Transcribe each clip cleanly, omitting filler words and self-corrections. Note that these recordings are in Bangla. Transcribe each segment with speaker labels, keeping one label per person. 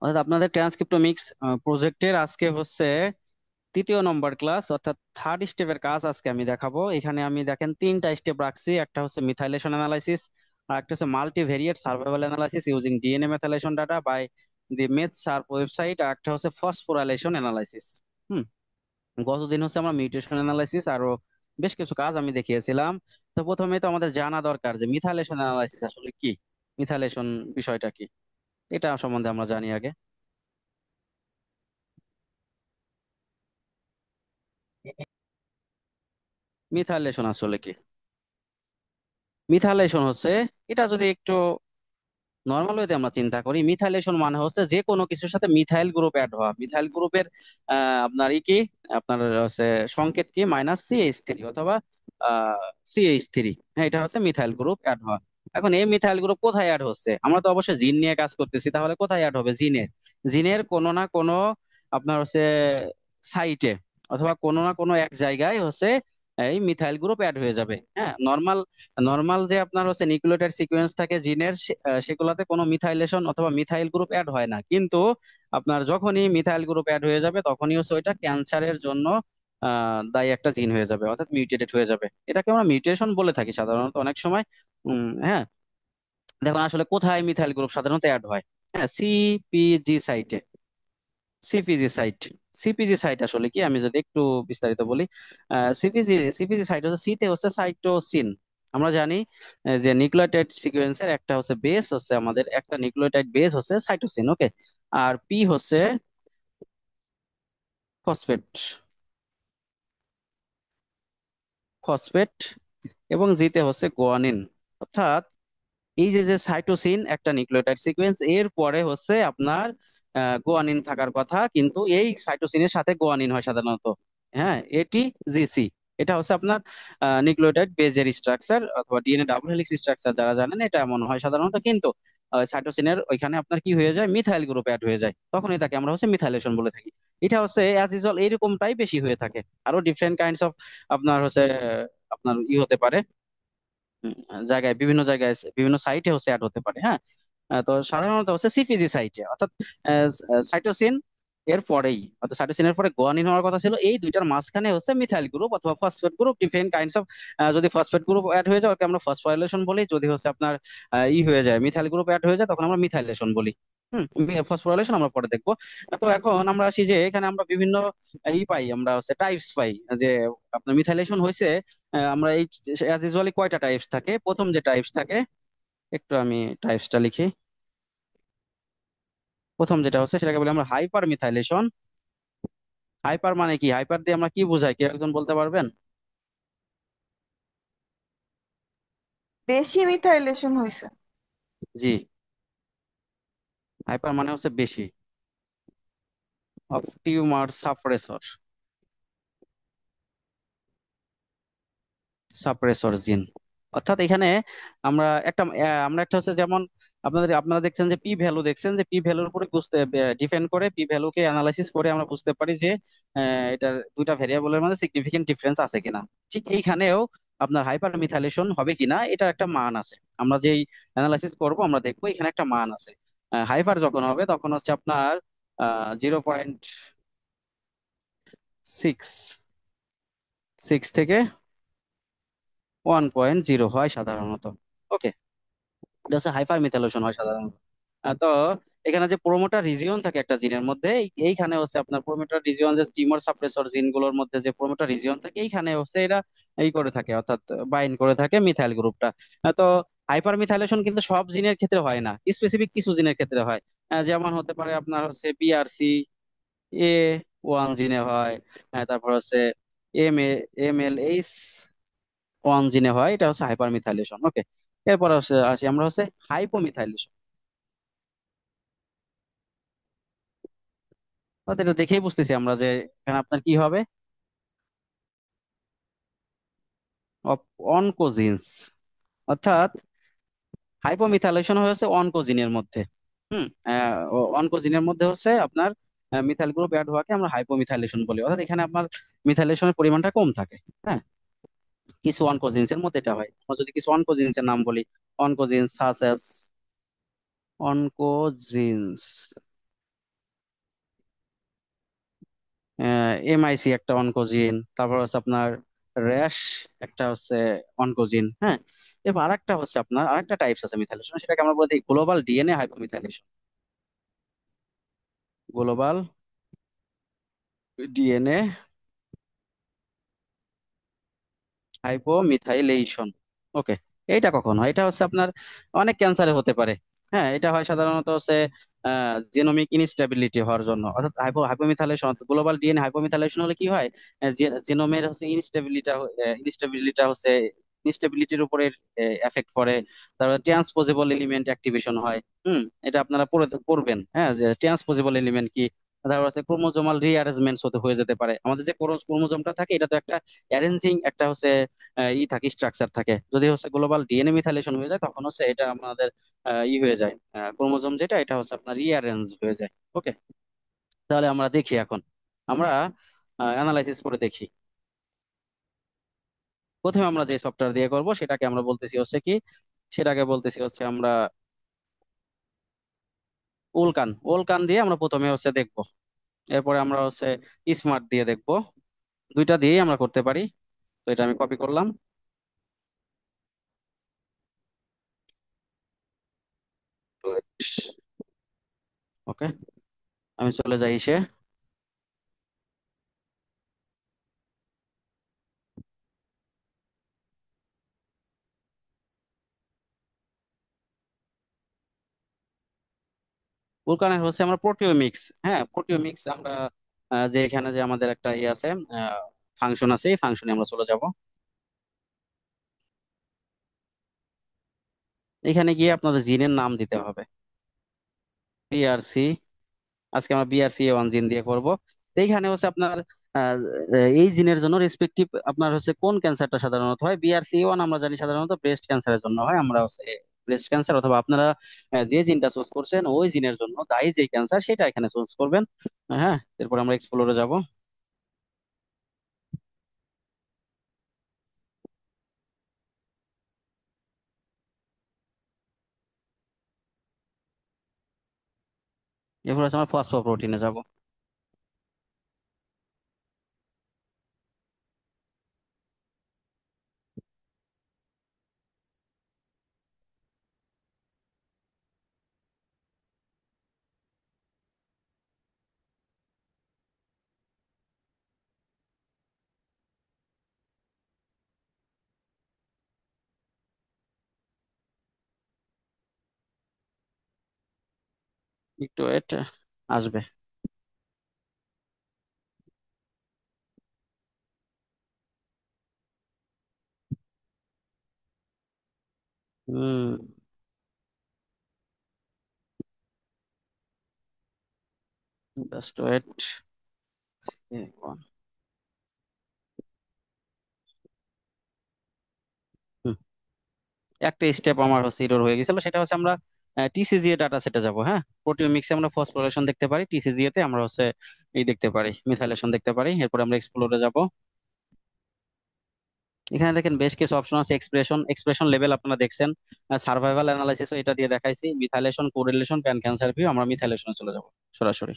Speaker 1: অর্থাৎ আপনাদের ট্রান্সক্রিপ্টোমিক্স প্রজেক্টের আজকে হচ্ছে তৃতীয় নম্বর ক্লাস, অর্থাৎ থার্ড স্টেপের কাজ আজকে আমি দেখাবো। এখানে আমি দেখেন তিনটা স্টেপ রাখছি। একটা হচ্ছে মিথাইলেশন অ্যানালাইসিস, আর একটা হচ্ছে multivariate survival analysis using DNA methylation data by the MethSurv website, আর একটা হচ্ছে ফসফোরাইলেশন অ্যানালাইসিস। হুম গতদিন হচ্ছে আমরা মিউটেশন অ্যানালাইসিস আরো বেশ কিছু কাজ আমি দেখিয়েছিলাম। তো প্রথমে তো আমাদের জানা দরকার যে মিথাইলেশন অ্যানালাইসিস আসলে কি, মিথাইলেশন বিষয়টা কি, এটা সম্বন্ধে আমরা জানি আগে। মিথাইলেশন আসলে কি? মিথাইলেশন হচ্ছে, এটা যদি একটু নর্মাল ওয়েতে আমরা চিন্তা করি, মিথাইলেশন মানে হচ্ছে যে কোনো কিছুর সাথে মিথাইল গ্রুপ অ্যাড হওয়া। মিথাইল গ্রুপের আপনার কি, আপনার হচ্ছে সংকেত কি, -CH3 অথবা CH3। হ্যাঁ, এটা হচ্ছে মিথাইল গ্রুপ অ্যাড হওয়া। এখন এই মিথাইল গ্রুপ কোথায় অ্যাড হচ্ছে? আমরা তো অবশ্যই জিন নিয়ে কাজ করতেছি, তাহলে কোথায় অ্যাড হবে? জিনের, জিনের কোনো না কোনো আপনার হচ্ছে সাইটে অথবা কোনো না কোনো এক জায়গায় হচ্ছে এই মিথাইল গ্রুপ অ্যাড হয়ে যাবে। হ্যাঁ, নর্মাল নর্মাল যে আপনার হচ্ছে নিউক্লিওটাইড সিকোয়েন্স থাকে জিনের, সেগুলাতে কোনো মিথাইলেশন অথবা মিথাইল গ্রুপ অ্যাড হয় না। কিন্তু আপনার যখনই মিথাইল গ্রুপ অ্যাড হয়ে যাবে তখনই হচ্ছে ওইটা ক্যান্সারের জন্য দায়ী একটা জিন হয়ে যাবে, অর্থাৎ মিউটেটেড হয়ে যাবে। এটাকে আমরা মিউটেশন বলে থাকি সাধারণত অনেক সময়। হ্যাঁ, দেখুন আসলে কোথায় মিথাইল গ্রুপ সাধারণত অ্যাড হয়। হ্যাঁ, সিপিজি সাইটে। সিপিজি সাইট, সিপিজি সাইট আসলে কি, আমি যদি একটু বিস্তারিত বলি। সিপিজি সাইট হচ্ছে, সিতে হচ্ছে সাইটোসিন। আমরা জানি যে নিউক্লিওটাইড সিকোয়েন্সের একটা হচ্ছে বেস, হচ্ছে আমাদের একটা নিউক্লিওটাইড বেস হচ্ছে সাইটোসিন, ওকে। আর পি হচ্ছে ফসফেট, ফসফেট। এবং জিতে হচ্ছে গোয়ানিন। অর্থাৎ এই যে যে সাইটোসিন একটা নিউক্লিওটাইড সিকোয়েন্স, এর পরে হচ্ছে আপনার গোয়ানিন থাকার কথা, কিন্তু এই সাইটোসিনের সাথে গোয়ানিন হয় সাধারণত। হ্যাঁ, এটি জিসি। এটা হচ্ছে আপনার নিউক্লিওটাইড বেজের স্ট্রাকচার অথবা ডিএনএ ডাবল হেলিক্স স্ট্রাকচার, যারা জানেন এটা এমন হয় সাধারণত। কিন্তু সাইটোসিনের ওইখানে আপনার কি হয়ে যায়, মিথাইল গ্রুপ অ্যাড হয়ে যায়, তখন এটাকে আমরা হচ্ছে মিথাইলেশন বলে থাকি। এটা হচ্ছে অ্যাজ ইউজুয়াল এইরকমটাই বেশি হয়ে থাকে। আরো ডিফারেন্ট কাইন্ডস অফ আপনার হচ্ছে আপনার হতে পারে। হুম, জায়গায় বিভিন্ন জায়গায় বিভিন্ন সাইটে হচ্ছে অ্যাড হতে পারে। হ্যাঁ, তো সাধারণত হচ্ছে সিপিজি সাইটে, অর্থাৎ সাইটোসিন এর পরেই, অর্থাৎ সাইটোসিনের পরে গোয়ানিন হওয়ার কথা ছিল, এই দুইটার মাঝখানে হচ্ছে মিথাইল গ্রুপ অথবা phosphate group, different kinds of. যদি ফসফেট গ্রুপ অ্যাড হয়ে যায় ওকে আমরা ফসফোরাইলেশন বলি। যদি হচ্ছে আপনার হয়ে যায়, মিথাইল গ্রুপ অ্যাড হয়ে যায়, তখন আমরা মিথাইলেশন বলি। ফসফোরাইলেশন আমরা পরে দেখবো। তো এখন আমরা আসি যে এখানে আমরা বিভিন্ন পাই, আমরা হচ্ছে টাইপস পাই। যে আপনার মিথাইলেশন হয়েছে, আমরা এই অ্যাজ ইউজুয়ালি কয়টা টাইপস থাকে? প্রথম যে টাইপস থাকে, একটু আমি টাইপসটা লিখি। প্রথম যেটা হচ্ছে সেটাকে বলি আমরা হাইপার মিথাইলেশন। হাইপার মানে কি? হাইপার দিয়ে আমরা কি বোঝাই, কেউ একজন বলতে পারবেন?
Speaker 2: বেশি মিথাইলেশন হয়েছে।
Speaker 1: জি, হাইপার মানে হচ্ছে বেশি। অফ টিউমার সাপ্রেসর, সাপ্রেসর জিন। অর্থাৎ এখানে আমরা একটা হচ্ছে যেমন আপনারা দেখছেন যে পি ভ্যালু, দেখছেন যে পি ভ্যালুর উপরে বুঝতে ডিপেন্ড করে, পি ভ্যালুকে অ্যানালাইসিস করে আমরা বুঝতে পারি যে এটার দুইটা ভেরিয়েবলের মধ্যে সিগনিফিকেন্ট ডিফারেন্স আছে কিনা। ঠিক এইখানেও আপনার হাইপার মিথাইলেশন হবে কিনা এটার একটা মান আছে। আমরা যেই অ্যানালাইসিস করব আমরা দেখবো এখানে একটা মান আছে। হাইপার যখন হবে তখন হচ্ছে আপনার 0.6 থেকে 1.0 হয় সাধারণত, ওকে। এটা হচ্ছে হাইপার মিথাইলেশন হয় সাধারণত। তো এখানে যে প্রোমোটার রিজিয়ন থাকে একটা জিনের মধ্যে, এইখানে হচ্ছে আপনার প্রোমোটার রিজিয়ন, যে টিউমার সাপ্রেসর জিনগুলোর মধ্যে যে প্রোমোটার রিজিয়ন থাকে, এইখানে হচ্ছে এরা এই করে থাকে, অর্থাৎ বাইন্ড করে থাকে মিথাইল গ্রুপটা। তো হাইপার মিথাইলেশন কিন্তু সব জিনের ক্ষেত্রে হয় না, স্পেসিফিক কিছু জিনের ক্ষেত্রে হয়। যেমন হতে পারে আপনার হচ্ছে BRCA1 জিনে হয়। তারপর হচ্ছে MLH1 জিনে হয়, এটা হচ্ছে হাইপার মিথাইলেশন, ওকে। এরপর হচ্ছে আসি আমরা হচ্ছে হাইপোমিথাইলেশন। অর্থাৎ এটা দেখেই বুঝতেছি আমরা যে এখানে আপনার কি হবে, অনকোজিনস। অর্থাৎ হাইপোমিথাইলেশন হয়েছে অনকোজিনের মধ্যে। হুম অনকোজিনের মধ্যে হচ্ছে আপনার মিথাইল গ্রুপ অ্যাড হওয়াকে আমরা হাইপোমিথাইলেশন বলি, অর্থাৎ এখানে আপনার মিথাইলেশনের পরিমাণটা কম থাকে। হ্যাঁ, কিছু অনকোজিনস এর মধ্যে এটা হয়। আমরা যদি কিছু অনকোজিনস এর নাম বলি, অনকোজিনস সাসেস, অনকোজিনস এমআইসি একটা অনকোজিন, তারপর হচ্ছে আপনার র্যাশ একটা হচ্ছে অনকোজিন। হ্যাঁ, এবার আরেকটা হচ্ছে আপনার আরেকটা টাইপস আছে মিথাইলেশন, সেটাকে আমরা বলি global DNA hypomethylation. Global DNA hypomethylation. Okay, এইটা কখন হয়? এটা হচ্ছে আপনার অনেক ক্যান্সারে হতে পারে। হ্যাঁ, এটা হয় সাধারণত হচ্ছে জিনোমিক ইনস্টেবিলিটি হওয়ার জন্য, অর্থাৎ হাইপোমিথাইলেশন, গ্লোবাল ডিএনএ হাইপোমিথাইলেশন হলে কি হয়, জিনোমের হচ্ছে ইনস্টেবিলিটা হচ্ছে ইনস্টেবিলিটির উপরে এফেক্ট করে। তারপরে ট্রান্সপোজেবল এলিমেন্ট অ্যাক্টিভেশন হয়। এটা আপনারা পড়বেন, হ্যাঁ, যে ট্রান্সপোজেবল এলিমেন্ট কি। তারপর হচ্ছে ক্রোমোজোমাল রিঅ্যারেঞ্জমেন্টস হয়ে যেতে পারে। আমাদের যে ক্রোমোজোমটা থাকে, এটা তো একটা অ্যারেঞ্জিং একটা হচ্ছে স্ট্রাকচার থাকে। যদি হচ্ছে গ্লোবাল ডিএনএ মিথাইলেশন হয়ে যায়, তখন হচ্ছে এটা আমাদের হয়ে যায়, ক্রোমোজোম যেটা এটা হচ্ছে আপনার রিঅ্যারেঞ্জ হয়ে যায়। ওকে, তাহলে আমরা দেখি এখন, আমরা অ্যানালাইসিস করে দেখি। প্রথমে আমরা যে সফটওয়্যার দিয়ে করব সেটাকে আমরা বলতেছি হচ্ছে কি, সেটাকে বলতেছি হচ্ছে আমরা উল্কান। উল্কান দিয়ে আমরা প্রথমে হচ্ছে দেখব, এরপরে আমরা হচ্ছে স্মার্ট দিয়ে দেখব। দুইটা দিয়েই আমরা করতে পারি। তো এটা আমি কপি করলাম। ওকে, আমি চলে যাই সে। ভুলকানের হচ্ছে আমরা প্রোটিওমিক্স। হ্যাঁ, প্রোটিওমিক্স আমরা যে এখানে যে আমাদের একটা ইয়ে আছে, ফাংশন আছে, এই ফাংশনে আমরা চলে যাব। এখানে গিয়ে আপনাদের জিনের নাম দিতে হবে। বিআরসি, আজকে আমরা বিআরসি 1 জিন দিয়ে করব। তো এইখানে হচ্ছে আপনার আহ, এই জিনের জন্য রেসপেক্টিভ আপনার হচ্ছে কোন ক্যান্সারটা সাধারণত হয়। বিআরসি 1 আমরা জানি সাধারণত ব্রেস্ট ক্যান্সারের জন্য হয়। আমরা হচ্ছে ব্রেস্ট ক্যান্সার, অথবা আপনারা যে জিনটা চুজ করছেন ওই জিনের জন্য দায়ী যে ক্যান্সার সেটা এখানে চুজ করবেন। হ্যাঁ, এরপর আমরা এক্সপ্লোরে যাব। এরপর হচ্ছে আমরা ফসফোপ্রোটিনে যাব। একটু ওয়েট, আসবে। হুম, জাস্ট ওয়েট। একটা স্টেপ আমার হচ্ছে এরর হয়ে গেছিল, সেটা হচ্ছে আমরা টিসিজিএ ডাটা সেটে যাব। হ্যাঁ, প্রোটিওমিক্সে আমরা ফসফোরিলেশন দেখতে পারি, টিসিজিএ তে আমরা হচ্ছে এই দেখতে পারি, মিথাইলেশন দেখতে পারি। এরপর আমরা এক্সপ্লোরে যাব। এখানে দেখেন বেশ কিছু অপশন আছে। এক্সপ্রেশন লেভেল আপনারা দেখছেন, সার্ভাইভাল অ্যানালাইসিস এটা দিয়ে দেখাইছি, methylation, correlation, pan cancer view. আমরা মিথাইলেশনে চলে যাব সরাসরি।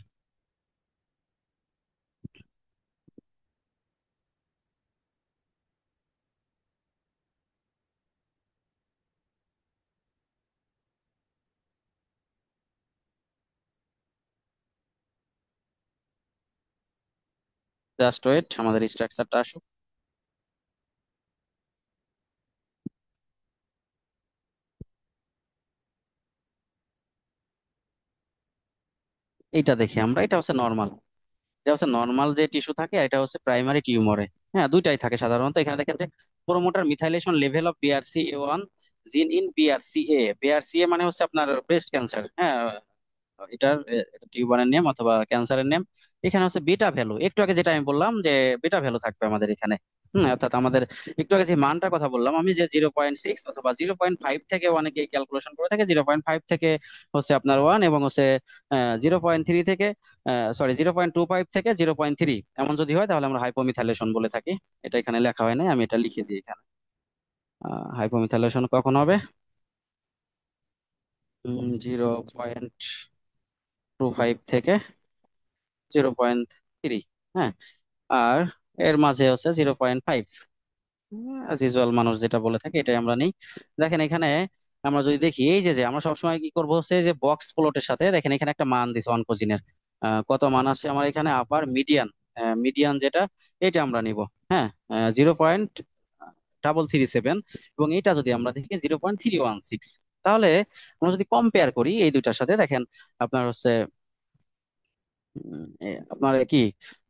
Speaker 1: জাস্ট ওয়েট, আমাদের স্ট্রাকচারটা আসুক। এইটা দেখি আমরা, এটা হচ্ছে নর্মাল। এটা হচ্ছে নর্মাল যে টিস্যু থাকে, আর এটা হচ্ছে প্রাইমারি টিউমারে। হ্যাঁ, দুইটাই থাকে সাধারণত। এখানে দেখেন যে promoter methylation level of BRC 1 জিন ইন বিআরসিএ। বিআরসিএ মানে হচ্ছে আপনার ব্রেস্ট ক্যান্সার। হ্যাঁ, এটার টিউমারের নেম অথবা ক্যান্সারের নেম। এখানে হচ্ছে বিটা ভ্যালু, একটু আগে যেটা আমি বললাম যে বিটা ভ্যালু থাকবে আমাদের এখানে। অর্থাৎ আমাদের একটু আগে যে মানটার কথা বললাম আমি, যে 0.6 অথবা 0.5 থেকে অনেকে ক্যালকুলেশন করে থাকে, 0.5 থেকে হচ্ছে আপনার 1, এবং হচ্ছে 0.3 থেকে, সরি, 0.25 থেকে 0.3 এমন যদি হয় তাহলে আমরা হাইপোমিথাইলেশন বলে থাকি। এটা এখানে লেখা হয় নাই, আমি এটা লিখে দিই এখানে। হাইপোমিথাইলেশন কখন হবে? 0.25 থেকে 0.3। হ্যাঁ, আর এর মাঝে হচ্ছে 0.5। অ্যাজ ইউজুয়াল মানুষ যেটা বলে থাকে এটাই আমরা নিই। দেখেন এখানে আমরা যদি দেখি, এই যে যে আমরা সবসময় কি করবো হচ্ছে যে বক্স প্লটের সাথে দেখেন এখানে একটা মান দিছে অনকোজিনের, কত মান আসছে আমার এখানে, আপার মিডিয়ান, মিডিয়ান যেটা, এটা আমরা নিব। হ্যাঁ, 0.337, এবং এটা যদি আমরা দেখি 0.316, তাহলে আমরা যদি কম্পেয়ার করি এই দুইটার সাথে, দেখেন আপনার হচ্ছে আপনার কি,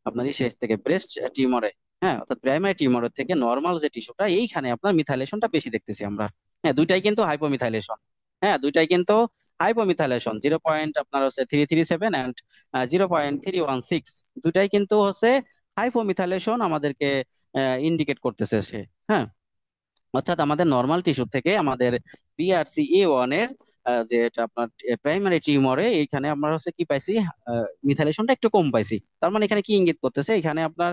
Speaker 1: আপনার শেষ থেকে ব্রেস্ট টিউমারে, হ্যাঁ অর্থাৎ প্রাইমারি টিউমারের থেকে নর্মাল যে টিস্যুটা এইখানে আপনার মিথাইলেশনটা বেশি দেখতেছি আমরা। হ্যাঁ, দুইটাই কিন্তু হাইপোমিথাইলেশন। হ্যাঁ, দুইটাই কিন্তু হাইপোমিথাইলেশন, 0.337 অ্যান্ড 0.316, দুইটাই কিন্তু হচ্ছে হাইপোমিথাইলেশন আমাদেরকে ইন্ডিকেট করতেছে সে। হ্যাঁ, অর্থাৎ আমাদের নর্মাল টিস্যু থেকে আমাদের BRCA1 এর যে এটা আপনার প্রাইমারি টিউমারে এইখানে আমরা হচ্ছে কি পাইছি, মিথাইলেশনটা একটু কম পাইছি। তার মানে এখানে কি ইঙ্গিত করতেছে, এখানে আপনার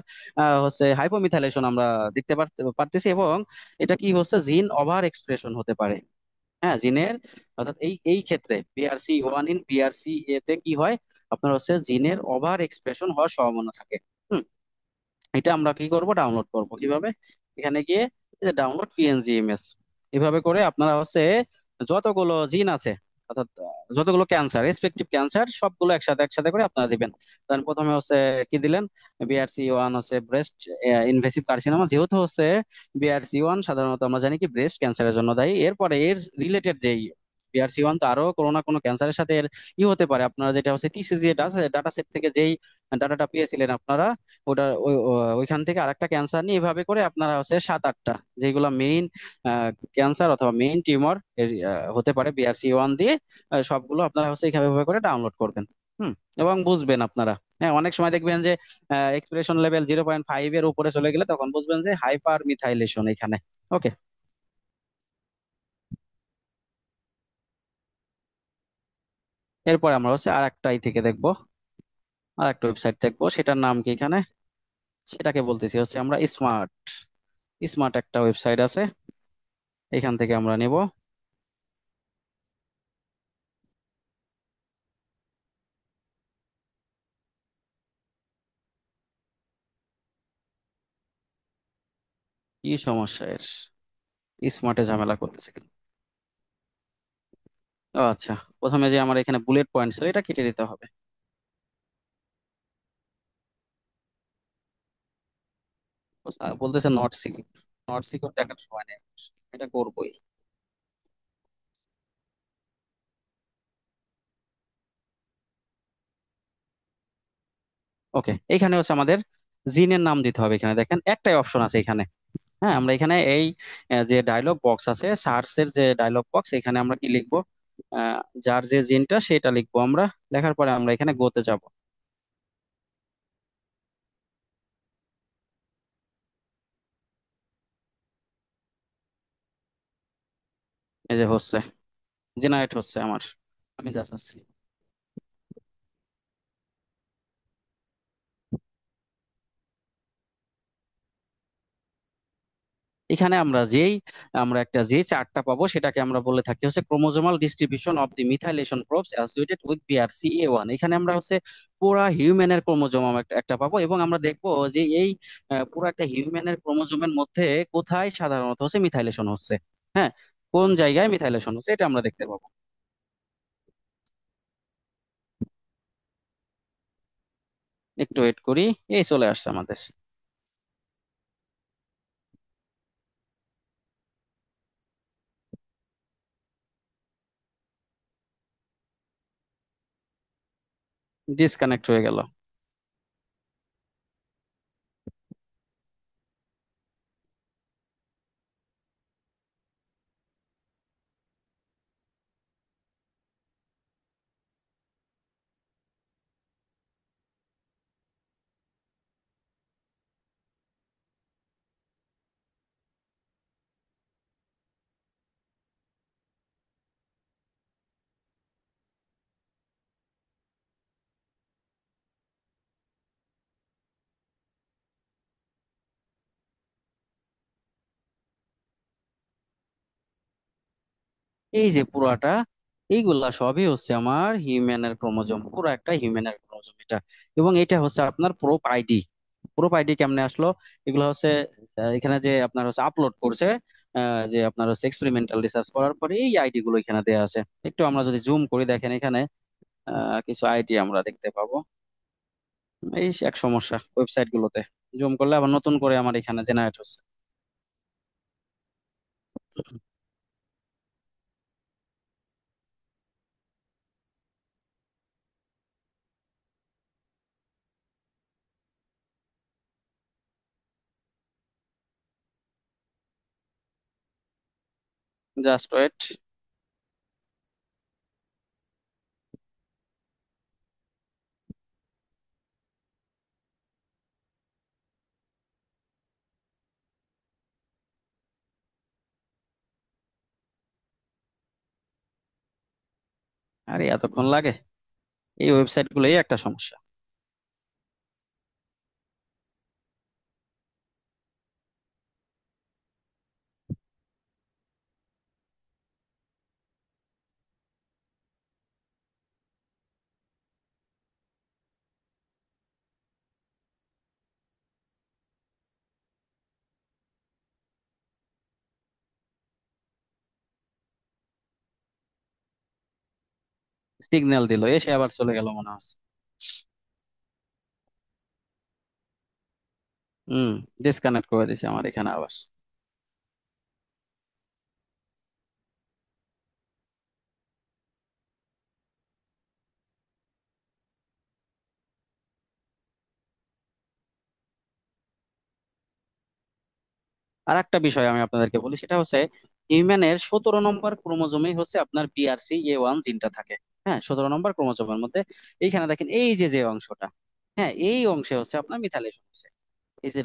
Speaker 1: হচ্ছে হাইপোমিথাইলেশন আমরা দেখতে পারতেছি, এবং এটা কি হচ্ছে জিন ওভার এক্সপ্রেশন হতে পারে। হ্যাঁ, জিনের, অর্থাৎ এই এই ক্ষেত্রে BRCA1 ইন BRCA তে কি হয়, আপনার হচ্ছে জিনের ওভার এক্সপ্রেশন হওয়ার সম্ভাবনা থাকে। হুম, এটা আমরা কি করব, ডাউনলোড করব কিভাবে, এখানে গিয়ে ডাউনলোড PNG ইমেজ, এভাবে করে আপনারা হচ্ছে যতগুলো জিন আছে, অর্থাৎ যতগুলো ক্যান্সার, রেসপেক্টিভ ক্যান্সার সবগুলো একসাথে একসাথে করে আপনারা দিবেন। তার প্রথমে হচ্ছে কি দিলেন, BRCA1 হচ্ছে ব্রেস্ট ইনভেসিভ কার্সিনোমা, যেহেতু হচ্ছে BRCA1 সাধারণত আমরা জানি কি ব্রেস্ট ক্যান্সারের জন্য দায়ী। এরপরে এর রিলেটেড যেই BRCA1 তো আরো কোনো না কোনো ক্যান্সারের সাথে এর হতে পারে, আপনারা যেটা হচ্ছে TCG ডাটা সেট থেকে যেই ডাটাটা পেয়েছিলেন আপনারা, ওটা ওইখান থেকে আরেকটা ক্যান্সার নিয়ে এভাবে করে আপনারা হচ্ছে 7-8টা যেগুলো মেইন ক্যান্সার অথবা মেইন টিউমার হতে পারে BRCA1 দিয়ে, সবগুলো আপনারা হচ্ছে এইভাবে করে ডাউনলোড করবেন। হুম, এবং বুঝবেন আপনারা। হ্যাঁ, অনেক সময় দেখবেন যে এক্সপ্রেশন লেভেল 0.5 এর উপরে চলে গেলে তখন বুঝবেন যে হাইপার মিথাইলেশন এখানে। ওকে, এরপরে আমরা হচ্ছে আর একটা থেকে দেখবো, আর একটা ওয়েবসাইট দেখবো, সেটার নাম কি এখানে, সেটাকে বলতেছি হচ্ছে আমরা স্মার্ট। স্মার্ট একটা ওয়েবসাইট আছে, এখান থেকে আমরা নেব। কি সমস্যা এর, স্মার্টে ঝামেলা করতেছে কেন? ও আচ্ছা, প্রথমে যে আমার এখানে বুলেট পয়েন্ট ছিল এটা কেটে দিতে হবে। বলতেছে নট সিকিউর, নট সিকিউর দেখার সময় নেই, এটা করবোই। ওকে, এখানে হচ্ছে আমাদের জিনের নাম দিতে হবে। এখানে দেখেন একটাই অপশন আছে এখানে। হ্যাঁ, আমরা এখানে এই যে ডায়লগ বক্স আছে, সার্চের যে ডায়লগ বক্স, এখানে আমরা কি লিখবো, আহ, যার যে জিনটা সেটা লিখবো আমরা। লেখার পরে আমরা এখানে গোতে যাব। এই যে হচ্ছে, জেনারেট হচ্ছে আমার, আমি যাচ্ছি। এখানে আমরা একটা যে চার্টটা পাবো সেটাকে আমরা বলে থাকি হচ্ছে chromosomal distribution of the methylation probes associated with BRCA1। এখানে আমরা হচ্ছে পুরা হিউম্যানের ক্রোমোজোম একটা পাবো, এবং আমরা দেখবো যে এই পুরো একটা হিউম্যানের ক্রোমোজোমের মধ্যে কোথায় সাধারণত হচ্ছে মিথাইলেশন হচ্ছে। হ্যাঁ, কোন জায়গায় মিথাইলেশন হচ্ছে এটা আমরা দেখতে পাবো। একটু ওয়েট করি, এই চলে আসছে আমাদের। ডিসকানেক্ট হয়ে গেল। এই যে পুরাটা, এইগুলা সবই হচ্ছে আমার হিউম্যানের ক্রোমোজোম, পুরো একটা হিউম্যানের ক্রোমোজোম এটা। এবং এটা হচ্ছে আপনার প্রোপ আইডি। প্রুফ আইডি কেমনে আসলো? এগুলো হচ্ছে এখানে যে আপনার হচ্ছে আপলোড করছে, যে আপনার হচ্ছে এক্সপেরিমেন্টাল রিসার্চ করার পরে এই আইডি গুলো এখানে দেওয়া আছে। একটু আমরা যদি জুম করি দেখেন এখানে কিছু আইডি আমরা দেখতে পাবো। এই এক সমস্যা ওয়েবসাইট গুলোতে, জুম করলে আবার নতুন করে আমার এখানে জেনারেট হচ্ছে। Just wait. আরে এতক্ষণ লাগে? এই ওয়েবসাইট গুলোই একটা সমস্যা। সিগন্যাল দিল, এসে আবার চলে গেল মনে হচ্ছে। হুম, ডিসকানেক্ট করে দিছে আমার এখানে আবার। আর একটা বিষয় আমি আপনাদেরকে বলি, সেটা হচ্ছে হিউম্যানের 17 নম্বর ক্রোমোজোমেই হচ্ছে আপনার BRCA1 জিনটা থাকে। হ্যাঁ, 17 নম্বর ক্রোমোজোমের মধ্যে এইখানে দেখেন এই যে যে অংশটা, হ্যাঁ এই অংশে হচ্ছে আপনার মিথাইলেশন হচ্ছে। এই যে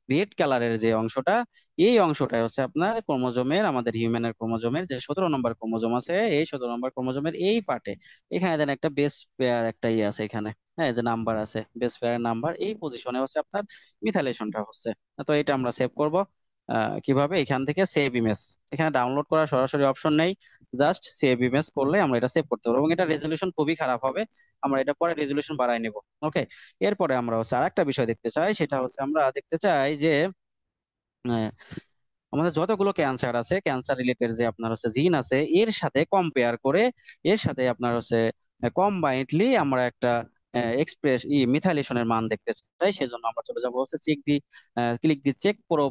Speaker 1: রেড কালারের যে অংশটা, এই অংশটাই হচ্ছে আপনার ক্রোমোজোমের, আমাদের হিউম্যানের ক্রোমোজোমের যে 17 নম্বর ক্রোমোজোম আছে, এই 17 নম্বর ক্রোমোজোমের এই পার্টে এখানে দেন একটা বেস পেয়ার একটা ইয়ে আছে এখানে। হ্যাঁ, যে নাম্বার আছে, বেস পেয়ার নাম্বার, এই পজিশনে হচ্ছে আপনার মিথাইলেশনটা হচ্ছে। তো এটা আমরা সেভ করব কিভাবে? এখান থেকে সেভ ইমেজ, এখানে ডাউনলোড করার সরাসরি অপশন নেই, জাস্ট সেভ ইমেজ করলে আমরা এটা সেভ করতে পারবো, এবং এটা রেজলিউশন খুবই খারাপ হবে। আমরা এটা পরে রেজলিউশন বাড়াই নেব। ওকে। এরপরে আমরা হচ্ছে আরেকটা বিষয় দেখতে চাই, সেটা হচ্ছে আমরা দেখতে চাই যে আহ, আমাদের যতগুলো ক্যান্সার আছে, ক্যান্সার রিলেটেড যে আপনার হচ্ছে জিন আছে, এর সাথে কম্পেয়ার করে, এর সাথে আপনার হচ্ছে কম্বাইন্ডলি আমরা একটা এক্সপ্রেস মিথাইলেশনের মান দেখতে চাই। সেজন্য আমরা চলে যাবো হচ্ছে ক্লিক দি চেক প্রো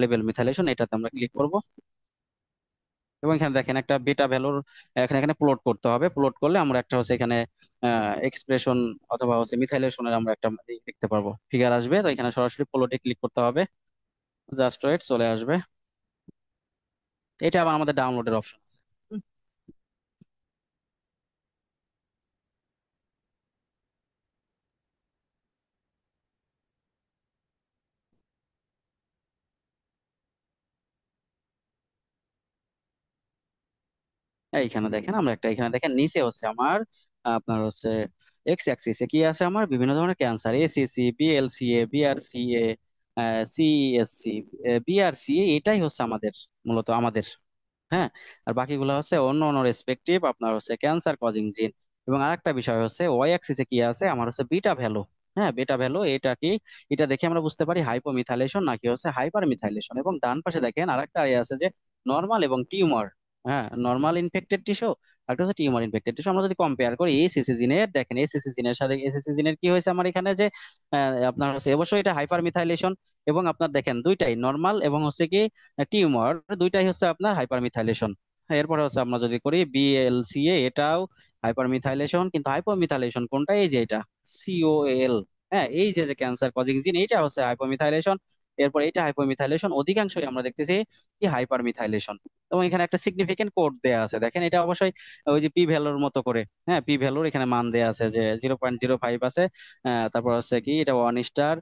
Speaker 1: লেভেল মিথাইলেশন, এটাতে আমরা ক্লিক করব। এবং এখানে দেখেন একটা বেটা ভ্যালুর এখানে এখানে প্লট করতে হবে। প্লট করলে আমরা একটা হচ্ছে এখানে এক্সপ্রেশন অথবা হচ্ছে মিথাইলেশনের আমরা একটা দেখতে পারবো, ফিগার আসবে। তো এখানে সরাসরি প্লটে ক্লিক করতে হবে। জাস্ট ওয়েট, চলে আসবে। এটা আবার আমাদের ডাউনলোডের অপশন আছে। হুম, এইখানে দেখেন আমরা একটা, এখানে দেখেন নিচে হচ্ছে আমার আপনার হচ্ছে এক্স অ্যাক্সিসে কি আছে, আমার বিভিন্ন ধরনের cancer, ACC, BLCA, BRCA, CESC, BRCA, এটাই হচ্ছে আমাদের, মূলত আমাদের। হ্যাঁ। আর বাকিগুলো হচ্ছে অন্য অন্য রেসপেক্টিভ আপনার হচ্ছে ক্যান্সার কজিং জিন। এবং আরেকটা বিষয় হচ্ছে ওয়াই অ্যাক্সিসে কি আছে, আমার হচ্ছে বিটা ভ্যালু। হ্যাঁ, বিটা ভ্যালু এটা কি, এটা দেখে আমরা বুঝতে পারি হাইপোমিথাইলেশন নাকি হচ্ছে হাইপার মিথাইলেশন। এবং ডান পাশে দেখেন আরেকটা ইয়ে আছে যে নর্মাল এবং টিউমার। হ্যাঁ, নর্মাল ইনফেক্টেড টিস্যু, একটা হচ্ছে টিউমার ইনফেক্টেড টিস্যু। আমরা যদি কম্পেয়ার করি এই সিসিজিনের, দেখেন এই সিসিজিনের সাথে এসিসিজিনের কি হয়েছে আমার এখানে যে আপনার হচ্ছে অবশ্যই এটা হাইপার মিথাইলেশন। এবং আপনার দেখেন দুইটাই নর্মাল এবং হচ্ছে কি টিউমার, দুইটাই হচ্ছে আপনার হাইপার মিথাইলেশন। এরপরে হচ্ছে আমরা যদি করি BLCA, এটাও হাইপার মিথাইলেশন। কিন্তু হাইপার মিথাইলেশন কোনটা? এই যে এটা COL। হ্যাঁ, এই যে যে ক্যান্সার কজিং জিন, এইটা হচ্ছে হাইপার মিথাইলেশন। এরপর এটা হাইপার মিথাইলেশন, অধিকাংশই আমরা দেখতেছি কি হাইপার মিথাইলেশন। এবং এখানে একটা সিগনিফিকেন্ট কোড দেয়া আছে, দেখেন এটা অবশ্যই ওই যে পি ভ্যালুর মতো করে। হ্যাঁ, পি ভ্যালুর এখানে মান দেয়া আছে যে 0.05 আছে। তারপর হচ্ছে কি এটা 1 স্টার।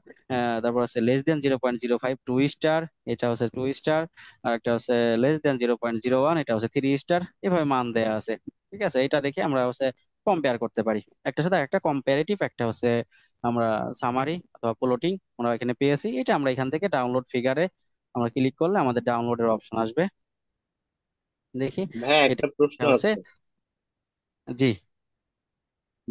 Speaker 1: তারপর হচ্ছে <0.05 2 স্টার, এটা হচ্ছে 2 স্টার। আর একটা হচ্ছে <0.01, এটা হচ্ছে 3 স্টার। এভাবে মান দেয়া আছে। ঠিক আছে, এটা দেখে আমরা হচ্ছে কম্পেয়ার করতে পারি একটা সাথে একটা, কম্পারেটিভ একটা হচ্ছে আমরা সামারি অথবা প্লটিং আমরা এখানে পেয়েছি। এটা আমরা এখান থেকে ডাউনলোড ফিগারে আমরা ক্লিক করলে আমাদের ডাউনলোডের অপশন আসবে। দেখি
Speaker 2: ভাইয়া
Speaker 1: এটা
Speaker 2: একটা প্রশ্ন
Speaker 1: হচ্ছে।
Speaker 2: আছে।
Speaker 1: জি।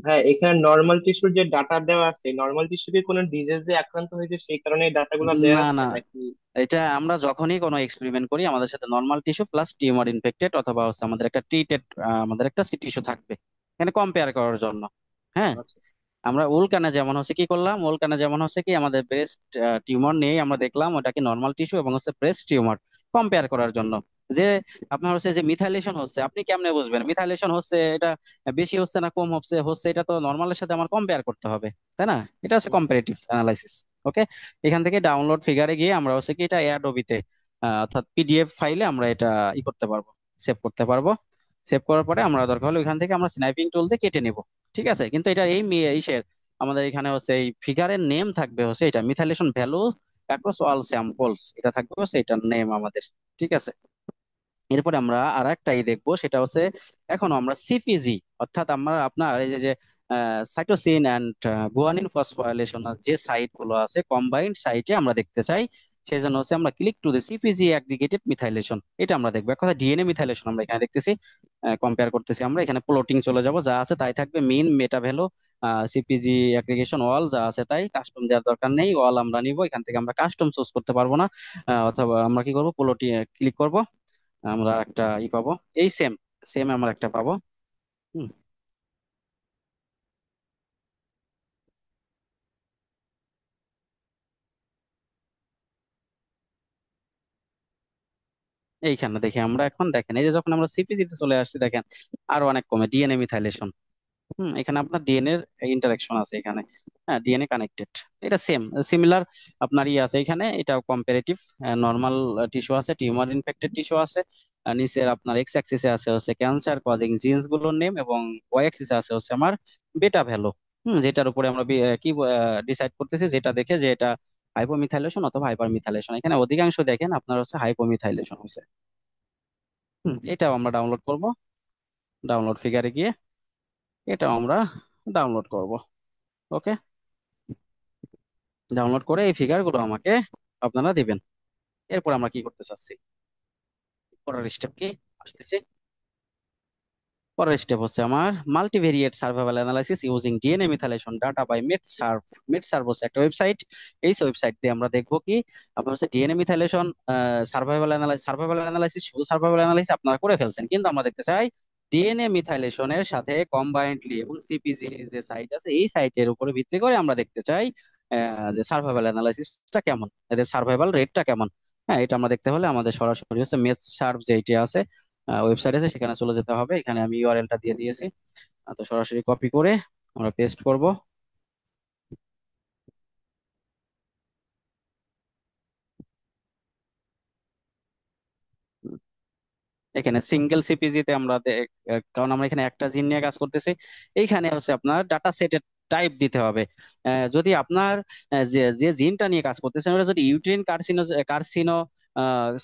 Speaker 2: ভাই এখানে নর্মাল টিস্যুর যে ডাটা দেওয়া আছে, নর্মাল টিস্যু কি কোনো ডিজিজে আক্রান্ত হয়েছে সেই কারণে এই ডাটাগুলো দেওয়া
Speaker 1: না
Speaker 2: আছে
Speaker 1: না,
Speaker 2: নাকি?
Speaker 1: এটা আমরা যখনই কোনো এক্সপেরিমেন্ট করি আমাদের সাথে normal tissue plus tumour infected অথবা হচ্ছে আমাদের একটা ট্রিটেড আমাদের একটা টিস্যু থাকবে এখানে কম্পেয়ার করার জন্য। হ্যাঁ,
Speaker 2: আচ্ছা।
Speaker 1: আমরা উলকানে যেমন হচ্ছে কি করলাম, উলকানে যেমন হচ্ছে কি আমাদের ব্রেস্ট টিউমার নিয়ে আমরা দেখলাম ওটা কি নর্মাল টিস্যু এবং হচ্ছে ব্রেস্ট টিউমার কম্পেয়ার করার জন্য। যে আপনার হচ্ছে যে মিথাইলেশন হচ্ছে আপনি কেমনে বুঝবেন মিথাইলেশন হচ্ছে এটা বেশি হচ্ছে না কম হচ্ছে হচ্ছে, এটা তো নর্মালের সাথে আমার কম্পেয়ার করতে হবে, তাই না? এটা হচ্ছে
Speaker 2: হুম।
Speaker 1: Comparative analysis. ওকে, এখান থেকে ডাউনলোড ফিগারে গিয়ে আমরা হচ্ছে কি এটা অ্যাডোবিতে অর্থাৎ পিডিএফ ফাইলে আমরা এটা করতে পারবো, সেভ করতে পারবো। সেভ করার পরে আমরা দরকার হলে ওইখান থেকে আমরা স্ন্যাইপিং টুল দিয়ে কেটে নিব। ঠিক আছে, কিন্তু এটা এই ইসের আমাদের এখানে হচ্ছে এই ফিগারের নেম থাকবে হচ্ছে এটা methylation value across all samples, এটা থাকবে হচ্ছে এটার নেম আমাদের। ঠিক আছে, এরপরে আমরা আর একটা দেখবো সেটা হচ্ছে এখন আমরা সিপিজি অর্থাৎ আমরা আপনার এই যে যে সাইটোসিন অ্যান্ড গুয়ানিন ফসফোরাইলেশন যে সাইট গুলো আছে কম্বাইন্ড সাইটে আমরা দেখতে চাই। সেই জন্য হচ্ছে আমরা click to the CPG aggregated methylation, এটা আমরা দেখবো। এক কথা ডিএনএ মিথাইলেশন আমরা এখানে দেখতেছি, কম্পেয়ার করতেছি। আমরা এখানে প্লটিং চলে যাব, যা আছে তাই থাকবে, মিন মেটা ভ্যালু সিপিজি অ্যাগ্রিগেশন অল যা আছে তাই, কাস্টম দেওয়ার দরকার নেই, অল আমরা নিব। এখান থেকে আমরা কাস্টম চুজ করতে পারবো না, অথবা আমরা কি করবো প্লটিং ক্লিক করব, আমরা একটা পাবো, এই সেম সেম আমরা একটা পাবো। হুম, এইখানে দেখি আমরা এখন দেখেন এই যে যখন আমরা সিপিজি তে চলে আসছি দেখেন আরো অনেক কমে ডিএনএ মিথাইলেশন। এখানে আপনার ডিএনএ এর ইন্টারাকশন আছে এখানে, হ্যাঁ ডিএনএ কানেক্টেড, এটা সেম সিমিলার আপনার আছে এখানে, এটা কম্পারেটিভ। নর্মাল টিস্যু আছে, টিউমার ইনফেক্টেড টিস্যু আছে। নিচের আপনার এক্স অ্যাক্সিসে আছে হচ্ছে ক্যান্সার কজিং জিনস গুলোর নেম, এবং ওয়াই অ্যাক্সিসে আছে হচ্ছে আমার বেটা ভ্যালু। যেটার উপরে আমরা কি ডিসাইড করতেছি, যেটা দেখে যে এটা হাইপোমিথাইলেশন অথবা হাইপার মিথাইলেশন। এখানে অধিকাংশ দেখেন আপনার হচ্ছে হাইপোমিথাইলেশন হয়েছে। এটাও আমরা ডাউনলোড করব, ডাউনলোড ফিগারে গিয়ে এটাও আমরা ডাউনলোড করব। ওকে, ডাউনলোড করে এই ফিগার গুলো আমাকে আপনারা দিবেন। এরপর আমরা কি করতে চাচ্ছি, পরের স্টেপ কি আসতেছি। পরের স্টেপ হচ্ছে আমার multivariate survival analysis using DNA methylation data by MethSurv. MethSurv হচ্ছে একটা ওয়েবসাইট, এই ওয়েবসাইট দিয়ে আমরা দেখবো কি আপনার হচ্ছে ডিএনএ মিথাইলেশন সার্ভাইভাল অ্যানালাইসিস, শুধু সার্ভাইভাল অ্যানালাইসিস আপনারা করে ফেলছেন, কিন্তু আমরা দেখতে চাই ডিএনএ মিথাইলেশনের সাথে কম্বাইন্ডলি এবং সিপিজি যে সাইট আছে এই সাইটের উপরে ভিত্তি করে আমরা দেখতে চাই যে সার্ভাইভাল অ্যানালাইসিসটা কেমন, এদের সার্ভাইভাল রেটটা কেমন। হ্যাঁ, এটা আমরা দেখতে হলে আমাদের সরাসরি হচ্ছে মেডসার্ভ যেটি আছে ওয়েবসাইট আছে সেখানে চলে যেতে হবে। এখানে আমি ইউআরএলটা দিয়ে দিয়েছি, তো সরাসরি কপি করে আমরা পেস্ট করব। এখানে সিঙ্গেল সিপিজি তে আমরা কারণ আমরা এখানে একটা জিন নিয়ে কাজ করতেছি, এইখানে হচ্ছে আপনার ডাটা সেটের টাইপ দিতে হবে। যদি আপনার যে যে জিনটা নিয়ে কাজ করতেছেন ওটা যদি ইউটেরিন কার্সিনো কার্সিনো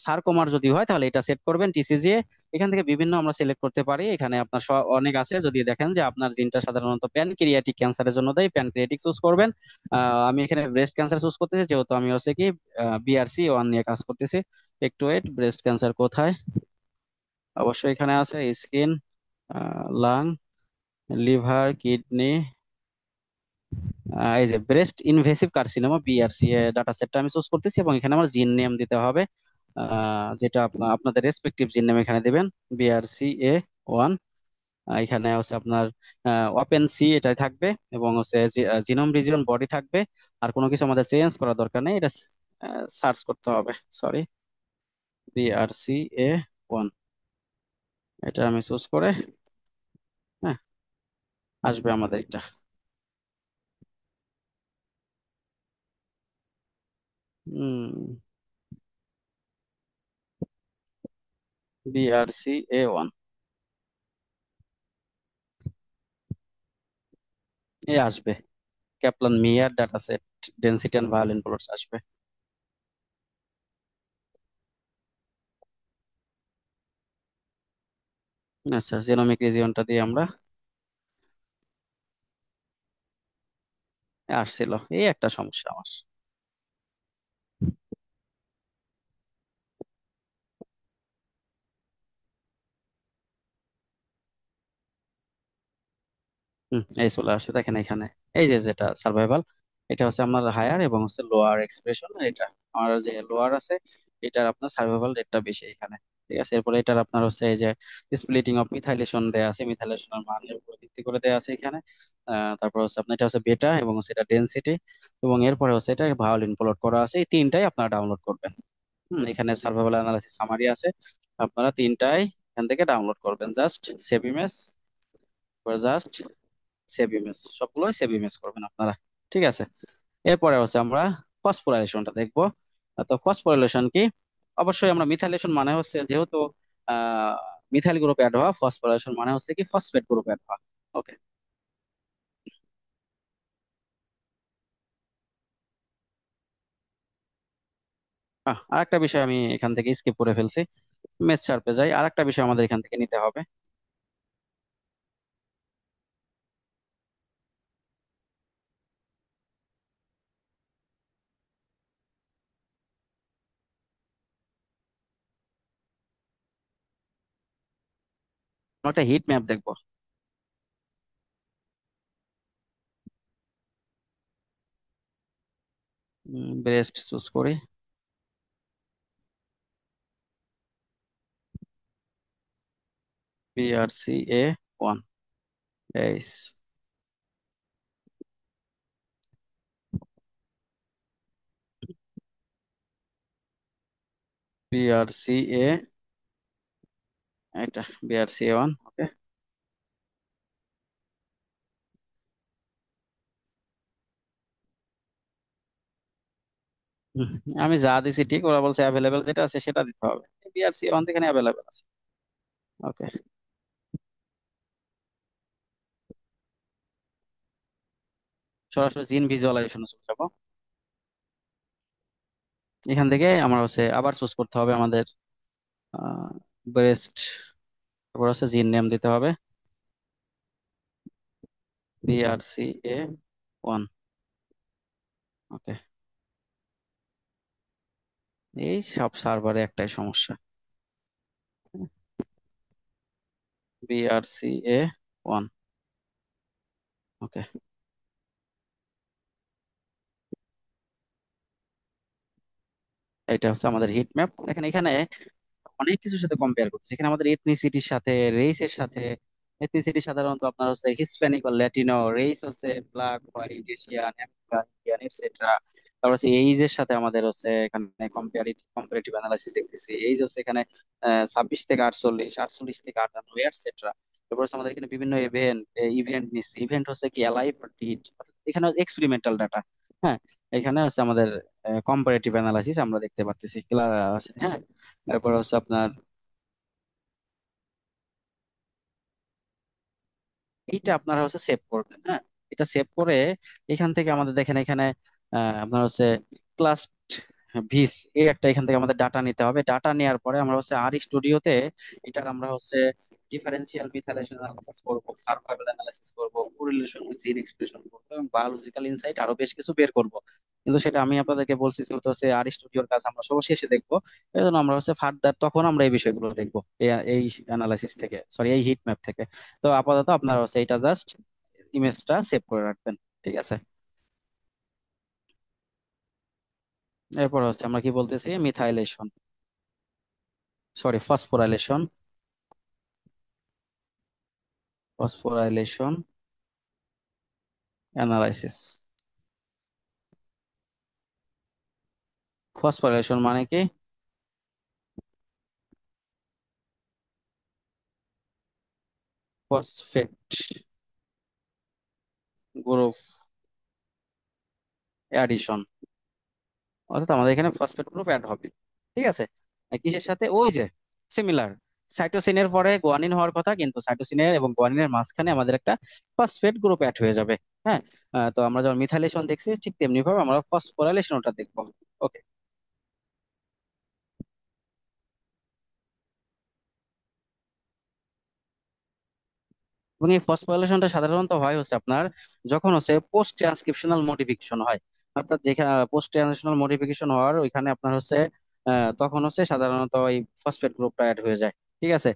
Speaker 1: সারকোমার যদি হয় তাহলে এটা সেট করবেন টিসিজি এ। এখান থেকে বিভিন্ন আমরা সিলেক্ট করতে পারি, এখানে আপনার অনেক আছে। যদি দেখেন যে আপনার জিনটা সাধারণত প্যানক্রিয়াটিক ক্যান্সারের জন্য দেয়, প্যানক্রিয়াটিক চুজ করবেন। আমি এখানে ব্রেস্ট ক্যান্সার চুজ করতেছি যেহেতু আমি হচ্ছে কি বিআরসি 1 নিয়ে কাজ করতেছি। একটু ওয়েট, ব্রেস্ট ক্যান্সার কোথায়, অবশ্যই এখানে আছে স্কিন, লাং, লিভার, কিডনি, এই যে breast invasive carcinoma BRC data সেটটা আমি চুজ করতেছি, এবং এখানে আমার জিন নেম দিতে হবে যেটা আপনাদের রেসপেক্টিভ জিন নেম এখানে দিবেন। বিআরসি 1, এখানে হচ্ছে আপনার ওপেন সি এটাই থাকবে, এবং হচ্ছে জিনোম রিজিয়ন বডি থাকবে। আর কোনো কিছু আমাদের চেঞ্জ করার দরকার নেই, এটা সার্চ করতে হবে। সরি, বিআরসি 1 এটা আমি চুজ করে, হ্যাঁ, আসবে আমাদের এটা। বিআরসি 1 এ আসবে, ক্যাপলান মিয়ার data set density and violent plots আসবে। আচ্ছা, জেনোমিক রিজিয়নটা দিয়ে আমরা আসছিল, এই একটা সমস্যা আমার। এই চলে আসছে দেখেন এখানে। এই যে যেটা সার্ভাইভাল, এটা হচ্ছে আপনার হায়ার এবং হচ্ছে লোয়ার এক্সপ্রেশন। এটা আমার যে লোয়ার আছে, এটার আপনার সার্ভাইভাল রেটটা বেশি এখানে। ঠিক আছে, এরপরে এটার আপনার হচ্ছে এই যে স্প্লিটিং অফ মিথাইলেশন দেয়া আছে, মিথাইলেশনের মানের উপর ভিত্তি করে দেয়া আছে এখানে। তারপর হচ্ছে আপনার এটা হচ্ছে বেটা এবং হচ্ছে এটা ডেনসিটি, এবং এরপরে হচ্ছে এটা ভায়োলিন প্লট করা আছে। এই তিনটাই আপনারা ডাউনলোড করবেন। এখানে সার্ভাইভাল অ্যানালাইসিস সামারি আছে, আপনারা তিনটাই এখান থেকে ডাউনলোড করবেন। Just save image, just save image, সবগুলোই সেভ ইমেজ করবেন আপনারা। ঠিক আছে, এরপরে হচ্ছে আমরা ফসফোরাইলেশনটা দেখবো। তো ফসফোরাইলেশন কি? অবশ্যই আমরা মিথাইলেশন মানে হচ্ছে যেহেতু আহ মিথাইল গ্রুপ অ্যাড হওয়া, ফসফোরাইলেশন মানে হচ্ছে কি ফসফেট গ্রুপ অ্যাড হওয়া। ওকে। আরেকটা বিষয় আমি এখান থেকে স্কিপ করে ফেলছি, মেথ চার্পে যাই। আরেকটা বিষয় আমাদের এখান থেকে নিতে হবে, আমরা একটা হিট ম্যাপ দেখবো। বেস্ট চুজ করি, BRCA1, এইস, BRCA, এটা BRCA1। ওকে। হুম, আমি যা দিছি ঠিক, ওরা বলছে অ্যাভেলেবেল যেটা আছে সেটা দিতে হবে। BRCA1 এখানে অ্যাভেলেবেল আছে। ওকে, সরাসরি জিন ভিজুয়ালাইজেশনে চলে যাবো। এখান থেকে আমরা হচ্ছে আবার চুজ করতে হবে আমাদের ব্রেস্ট, তারপর হচ্ছে জিন নেম দিতে হবে, BRCA1। ওকে। এই সব সার্ভারে একটাই সমস্যা, BRCA1। ওকে, এটা হচ্ছে আমাদের হিট ম্যাপ। দেখেন এখানে অনেক কিছুর সাথে কম্পেয়ার করছি, এখানে আমাদের এথনিসিটির সাথে, রেসের সাথে। এথনিসিটি সাধারণত আপনার হচ্ছে হিসপ্যানিক বা ল্যাটিনো, রেস হচ্ছে black, white, Asian, American, Indian, etcetera. তারপর হচ্ছে এইজের সাথে আমাদের হচ্ছে এখানে কম্পারেটিভ অ্যানালাইসিস দেখতেছি। এইজ হচ্ছে এখানে 26 থেকে 48, 48 থেকে 58, এটসেট্রা। তারপর হচ্ছে আমাদের এখানে বিভিন্ন ইভেন্ট, ইভেন্ট নিচ্ছি। ইভেন্ট হচ্ছে কি অ্যালাইভ or ডিড, এখানে এক্সপেরিমেন্টাল ডাটা। হ্যাঁ, এখানে হচ্ছে আমাদের কম্পারেটিভ অ্যানালাইসিস আমরা দেখতে পাচ্ছি ক্লাস। হ্যাঁ, তারপর হচ্ছে আপনার এইটা আপনারা হচ্ছে সেভ করবেন। হ্যাঁ, এটা সেভ করে এখান থেকে আমাদের দেখেন এখানে আপনার হচ্ছে ক্লাস ভিস, এই একটা এখান থেকে আমাদের ডাটা নিতে হবে। ডাটা নেওয়ার পরে আমরা হচ্ছে আর স্টুডিওতে এটার আমরা হচ্ছে ডিফারেন্সিয়াল মিথাইলেশন অ্যানালাইসিস করব, সার্ভাইভাল অ্যানালাইসিস করব, কোরিলেশন উইথ জিন এক্সপ্রেশন করব, এবং বায়োলজিক্যাল ইনসাইট আরো বেশ কিছু বের করব। কিন্তু সেটা আমি আপনাদেরকে বলছি যেহেতু হচ্ছে আর স্টুডিওর কাজ আমরা সব শেষে দেখবো, এই জন্য আমরা হচ্ছে ফার্দার তখন আমরা এই বিষয়গুলো দেখবো এই অ্যানালাইসিস থেকে, সরি এই হিট ম্যাপ থেকে। তো আপাতত আপনারা হচ্ছে এটা জাস্ট ইমেজটা সেভ করে রাখবেন। ঠিক আছে, এরপর হচ্ছে আমরা কি বলতেছি, methylation, sorry phosphorylation, phosphorylation analysis. Phosphorylation মানে কি? ফসফেট গ্রুপ অ্যাডিশন, অর্থাৎ আমাদের এখানে ফসফেট গ্রুপ অ্যাড হবে। ঠিক আছে, কিসের সাথে? ওই যে সিমিলার, সাইটোসিনের পরে গোয়ানিন হওয়ার কথা, কিন্তু সাইটোসিনের এবং গোয়ানিনের মাঝখানে আমাদের একটা ফসফেট গ্রুপ অ্যাড হয়ে যাবে। হ্যাঁ, তো আমরা যেমন মিথাইলেশন দেখছি ঠিক তেমনি ভাবে আমরা ফসফোরাইলেশনটা দেখবো। ওকে। এবং এই ফসফোরাইলেশনটা সাধারণত হয় হচ্ছে আপনার যখন হচ্ছে পোস্ট ট্রান্সক্রিপশনাল মডিফিকেশন হয়, অর্থাৎ যেখানে পোস্ট ট্রান্সক্রিপশনাল মডিফিকেশন হওয়ার ওইখানে আপনার হচ্ছে তখন হচ্ছে সাধারণত এই ফসফেট গ্রুপটা অ্যাড হয়ে যায়। ঠিক আছে।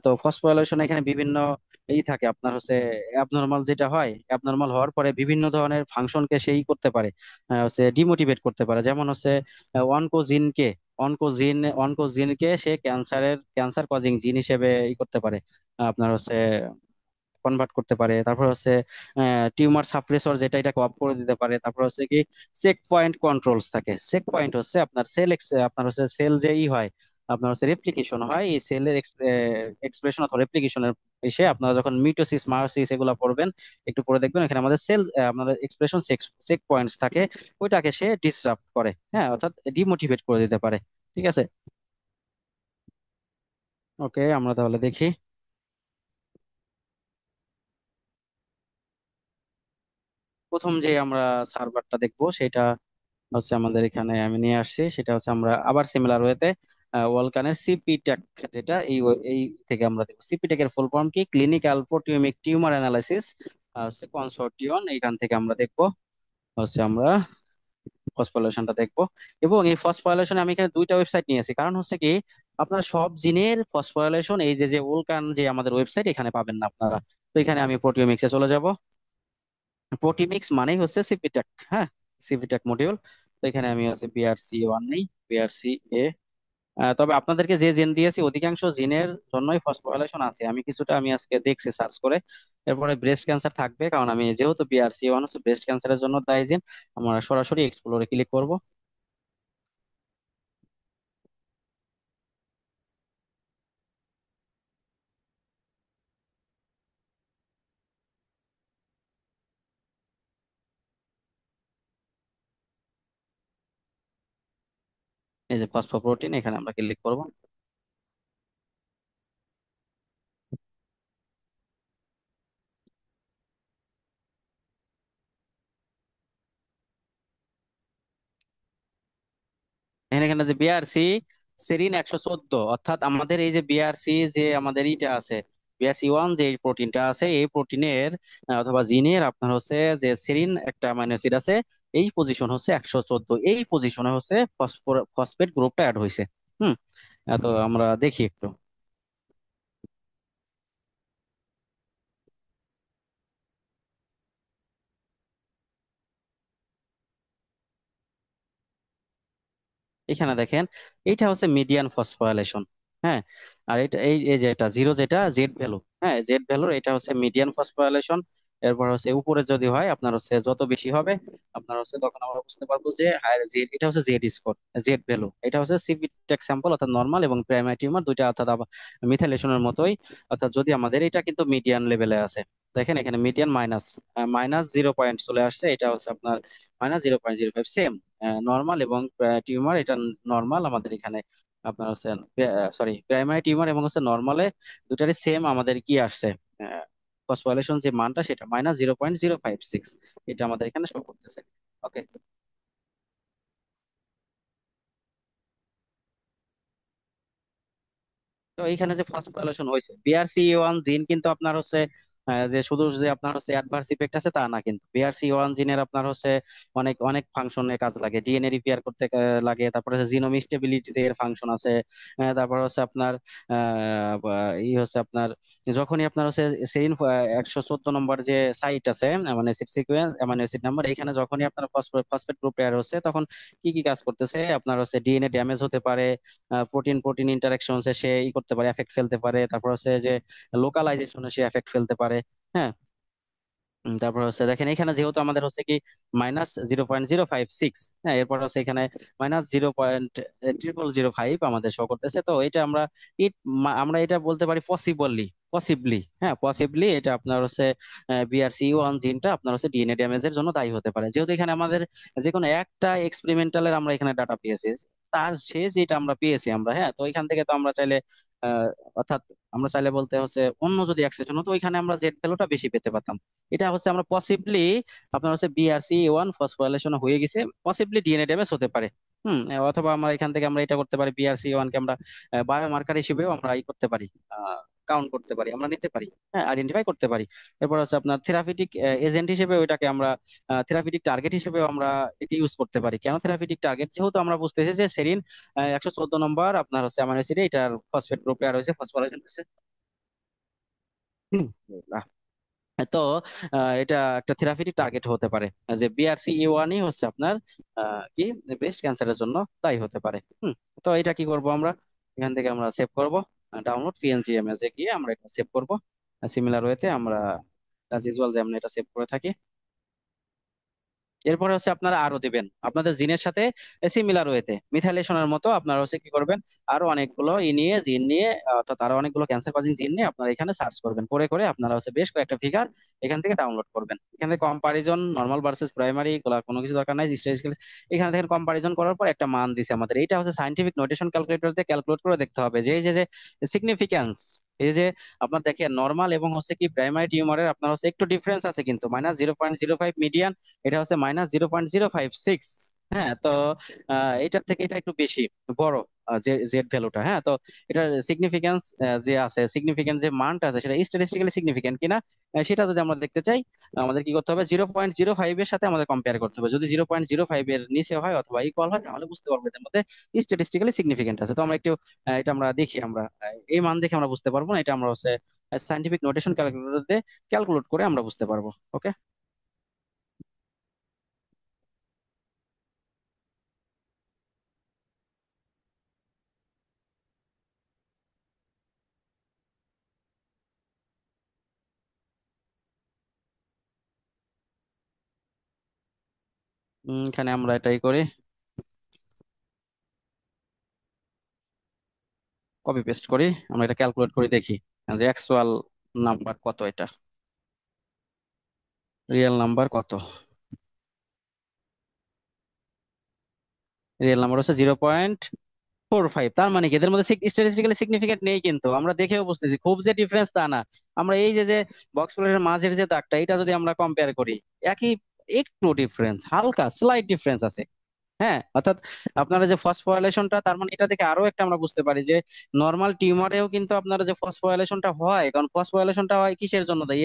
Speaker 1: তো ফসফোরাইলেশন এখানে বিভিন্ন থাকে আপনার হচ্ছে অ্যাবনর্মাল যেটা হয়, অ্যাবনর্মাল হওয়ার পরে বিভিন্ন ধরনের ফাংশনকে সেই করতে পারে, হচ্ছে ডিমোটিভেট করতে পারে। যেমন হচ্ছে অনকোজিনকে অনকোজিনকে সে ক্যান্সার কজিং জিন হিসেবে করতে পারে, আপনার হচ্ছে কনভার্ট করতে পারে। তারপর হচ্ছে টিউমার সাপ্রেসর যেটা এটাকে অফ করে দিতে পারে। তারপর হচ্ছে কি চেক পয়েন্ট কন্ট্রোলস থাকে। চেক পয়েন্ট হচ্ছে আপনার আপনার হচ্ছে সেল যেই হয়, আপনার হচ্ছে রেপ্লিকেশন হয়, এই সেলের এক্সপ্রেশন অথবা রেপ্লিকেশনের এসে আপনারা যখন মিটোসিস মায়োসিস এগুলা পড়বেন, একটু পরে দেখবেন এখানে আমাদের সেল আপনার এক্সপ্রেশন চেক পয়েন্টস থাকে, ওইটাকে সে ডিসরাপ্ট করে, হ্যাঁ, অর্থাৎ ডিমোটিভেট করে দিতে পারে। ঠিক আছে। ওকে, আমরা তাহলে দেখি প্রথম যে আমরা সার্ভারটা দেখবো সেটা হচ্ছে আমাদের এখানে আমি নিয়ে আসছি। সেটা হচ্ছে আমরা আবার সিমিলার ওয়েতে ওয়ালকানের সিপি টেক, যেটা এই থেকে আমরা দেখবো। সিপি টেক এর ফুল ফর্ম কি, ক্লিনিক্যাল প্রোটিওমিক টিউমার অ্যানালাইসিস হচ্ছে কনসোর্টিয়ন, এইখান থেকে আমরা দেখবো হচ্ছে আমরা ফসফোরাইলেশনটা দেখবো। এবং এই ফসফোরাইলেশন আমি এখানে দুইটা ওয়েবসাইট নিয়েছি, কারণ হচ্ছে কি আপনারা সব জিনের ফসফোরাইলেশন এই যে যে ওলকান যে আমাদের ওয়েবসাইট এখানে পাবেন না আপনারা। তো এখানে আমি প্রোটিওমিক্সে চলে যাব। প্রোটিমিক্স মানেই হচ্ছে সিপিটেক, হ্যাঁ, সিপিটেক মডিউল। তো এখানে আমি হচ্ছে বিআরসি 1 নেই, বিআরসি তবে আপনাদেরকে যে জেন দিয়েছি অধিকাংশ জিনের জন্যই ফসফোরাইলেশন আছে। আমি আজকে দেখছি সার্চ করে। এরপরে ব্রেস্ট ক্যান্সার থাকবে, কারণ আমি যেহেতু বিআরসি 1 হচ্ছে ব্রেস্ট ক্যান্সারের জন্য দায়ী জিন। আমরা সরাসরি এক্সপ্লোরে ক্লিক করব। এই যে ফসফোপ্রোটিন, এখানে আমরা ক্লিক করব। এখানে এখানে যে বিআরসি সেরিন 114, অর্থাৎ আমাদের এই যে বিআরসি যে আমাদের ইটা আছে, বিআরসি 1 যে প্রোটিনটা আছে, এই প্রোটিনের অথবা জিনের আপনার হচ্ছে যে সেরিন একটা অ্যামাইনো অ্যাসিড আছে, এই পজিশন হচ্ছে 114, এই পজিশনে হচ্ছে ফসফেট গ্রুপটা অ্যাড হয়েছে। হুম। তো আমরা দেখি একটু। এখানে দেখেন, এইটা হচ্ছে মিডিয়ান ফসফোরাইলেশন, হ্যাঁ। আর এটা এই এই যে এটা জিরো, যেটা জেড ভ্যালু, হ্যাঁ, জেড ভ্যালু, এটা হচ্ছে মিডিয়ান ফসফোরাইলেশন। এরপর হচ্ছে উপরে যদি হয় আপনার হচ্ছে যত বেশি হবে আপনার হচ্ছে, তখন আমরা বুঝতে পারবো যে হায়ার জেড, এটা হচ্ছে জেড স্কোর, জেড ভ্যালু। এটা হচ্ছে সিভিটেক স্যাম্পল, অর্থাৎ নর্মাল এবং প্রাইমারি টিউমার দুইটা, অর্থাৎ মিথাইলেশনের মতোই। অর্থাৎ যদি আমাদের এটা কিন্তু মিডিয়ান লেভেলে আছে, দেখেন এখানে মিডিয়ান -0 পয়েন্ট চলে আসছে, এটা হচ্ছে আপনার -0.05, সেম। নর্মাল এবং টিউমার, এটা নর্মাল আমাদের এখানে আপনার হচ্ছে, সরি, প্রাইমারি টিউমার এবং হচ্ছে নর্মালে দুটারই সেম আমাদের কি আসছে, ফসফোরাইলেশন যে মানটা সেটা -0.056, এটা আমাদের এখানে শো করতেছে। ওকে। তো এইখানে যে ফসফোরাইলেশন হয়েছে, বিআরসি 1 জিন কিন্তু আপনার হচ্ছে যে শুধু যে আপনার হচ্ছে অ্যাডভার্স ইফেক্ট আছে তা না, কিন্তু বিআরসি 1 জিনের আপনার হচ্ছে অনেক অনেক ফাংশনে কাজ লাগে, ডিএনএ রিপেয়ার করতে লাগে। তারপরে হচ্ছে জিনোম স্টেবিলিটি এর ফাংশন আছে। তারপর হচ্ছে আপনার হচ্ছে আপনার যখনই আপনার হচ্ছে সেরিন 114 নম্বর যে সাইট আছে, মানে সিকোয়েন্স মানে অ্যাসিড নাম্বার, এখানে যখনই আপনার ফসফেট গ্রুপ পেয়ার হচ্ছে, তখন কি কি কাজ করতেছে, আপনার হচ্ছে ডিএনএ ড্যামেজ হতে পারে, প্রোটিন প্রোটিন ইন্টারাকশন সে করতে পারে, এফেক্ট ফেলতে পারে। তারপর হচ্ছে যে লোকালাইজেশনে সে এফেক্ট ফেলতে পারে, হ্যাঁ। তারপর হচ্ছে দেখেন এখানে যেহেতু আমাদের হচ্ছে কি -0.056, হ্যাঁ, এরপর হচ্ছে এখানে -0.0005 আমাদের শো করতেছে। তো এটা আমরা আমরা এটা বলতে পারি পসিবলি, হ্যাঁ, পসিবলি এটা আপনার হচ্ছে বিআরসি 1 জিনটা আপনার হচ্ছে ডিএনএ ড্যামেজের জন্য দায়ী হতে পারে, যেহেতু এখানে আমাদের যে কোনো একটা এক্সপেরিমেন্টালের আমরা এখানে ডাটা পেয়েছি, তার সে যেটা আমরা পেয়েছি আমরা, হ্যাঁ। তো এখান থেকে তো আমরা চাইলে আহ অর্থাৎ আমরা চাইলে বলতে হচ্ছে অন্য যদি অ্যাক্সেশন হতো, ওইখানে আমরা জেড ভ্যালুটা বেশি পেতে পারতাম। এটা হচ্ছে আমরা পসিবলি আপনার হচ্ছে বিআরসি 1 ফসফোরাইলেশন হয়ে গেছে, পসিবলি ডিএনএ ড্যামেজ হতে পারে। অথবা আমরা এখান থেকে আমরা এটা করতে পারি, বিআরসি 1 কে আমরা বায়োমার্কার হিসেবেও আমরা করতে পারি, কাউন্ট করতে পারি, আমরা নিতে পারি, হ্যাঁ, আইডেন্টিফাই করতে পারি। এরপর হচ্ছে আপনার থেরাপিউটিক এজেন্ট হিসেবে ওইটাকে আমরা থেরাপিউটিক টার্গেট হিসেবে আমরা এটি ইউজ করতে পারি। কেন থেরাপিউটিক টার্গেট? যেহেতু আমরা বুঝতেছি যে সেরিন 114 নম্বর আপনার হচ্ছে অ্যামাইনো অ্যাসিডে এটার ফসফেট গ্রুপে আর হয়েছে, ফসফোরাইলেশন হয়েছে। হুম, তো এটা একটা থেরাপিউটিক টার্গেট হতে পারে, যে BRCA1 হচ্ছে আপনার কি ব্রেস্ট ক্যান্সারের জন্য দায়ী হতে পারে। তো এটা কি করব আমরা, এখান থেকে আমরা সেভ করব, ডাউনলোড PNG এ গিয়ে আমরা এটা সেভ করব সিমিলার ওয়েতে আমরা অ্যাজ ইউজুয়াল যেমন এটা সেভ করে থাকি। এরপরে হচ্ছে আপনারা আরো দিবেন আপনাদের জিনের সাথে সিমিলার ওয়েতে মিথাইলেশনের মতো, আপনারা হচ্ছে কি করবেন, আরো অনেকগুলো নিয়ে জিন নিয়ে, অর্থাৎ আরো অনেকগুলো ক্যান্সার কজিং জিন নিয়ে আপনারা এখানে সার্চ করবেন, করে করে আপনারা হচ্ছে বেশ কয়েকটা ফিগার এখান থেকে ডাউনলোড করবেন। এখানে কম্পারিজন নর্মাল ভার্সেস প্রাইমারি এগুলা কোনো কিছু দরকার নাই, স্ট্যাটিস্টিক্যাল এখানে দেখেন কম্পারিজন করার পর একটা মান দিছে আমাদের, এটা হচ্ছে সাইন্টিফিক নোটেশন ক্যালকুলেটর দিয়ে ক্যালকুলেট করে দেখতে হবে যে এই যে সিগনিফিক্যান্স, এই যে আপনার দেখেন নর্মাল এবং হচ্ছে কি প্রাইমারি টিউমারের আপনার হচ্ছে একটু ডিফারেন্স আছে কিন্তু -0.05 মিডিয়ান, এটা হচ্ছে -0.056। হ্যাঁ, তো এটার থেকে এটা একটু বেশি বড়, যে জেড ভ্যালুটা। হ্যাঁ, তো এটার সিগনিফিকেন্স যে আছে, সিগনিফিকেন্ট যে মানটা আছে সেটা স্ট্যাটিস্টিক্যালি সিগনিফিকেন্ট কিনা, সেটা যদি আমরা দেখতে চাই আমাদের কি করতে হবে, 0.05 এর সাথে আমাদের কম্পেয়ার করতে হবে। যদি 0.05 এর নিচে হয় অথবা ইকুয়াল হয় তাহলে বুঝতে পারবো এদের মধ্যে স্ট্যাটিস্টিক্যালি সিগনিফিকেন্ট আছে। তো আমরা একটু এটা আমরা দেখি, আমরা এই মান দেখে আমরা বুঝতে পারবো না, এটা আমরা হচ্ছে সাইন্টিফিক নোটেশন ক্যালকুলেটর দিয়ে ক্যালকুলেট করে আমরা বুঝতে পারবো। ওকে। এখানে আমরা এটাই করি, কপি পেস্ট করি, আমরা এটা ক্যালকুলেট করে দেখি যে অ্যাকচুয়াল নাম্বার কত, এটা রিয়েল নাম্বার কত। রিয়েল নাম্বার হচ্ছে 0.45। তার মানে কি এদের মধ্যে স্ট্যাটিস্টিক্যালি সিগনিফিকেন্ট নেই, কিন্তু আমরা দেখেও বুঝতেছি খুব যে ডিফারেন্স তা না। আমরা এই যে বক্স প্লটের মাঝের যে দাগটা এটা যদি আমরা কম্পেয়ার করি, একই, একটু ডিফারেন্স, হালকা স্লাইট ডিফারেন্স আছে। হ্যাঁ, অর্থাৎ আপনারা যে ফসফোরাইলেশনটা, তার মানে এটা থেকে আরো একটা আমরা বুঝতে পারি যে নর্মাল টিউমারেও কিন্তু আপনারা যে ফসফোরাইলেশনটা হয়, কারণ ফসফোরাইলেশনটা হয় কিসের জন্য দায়ী,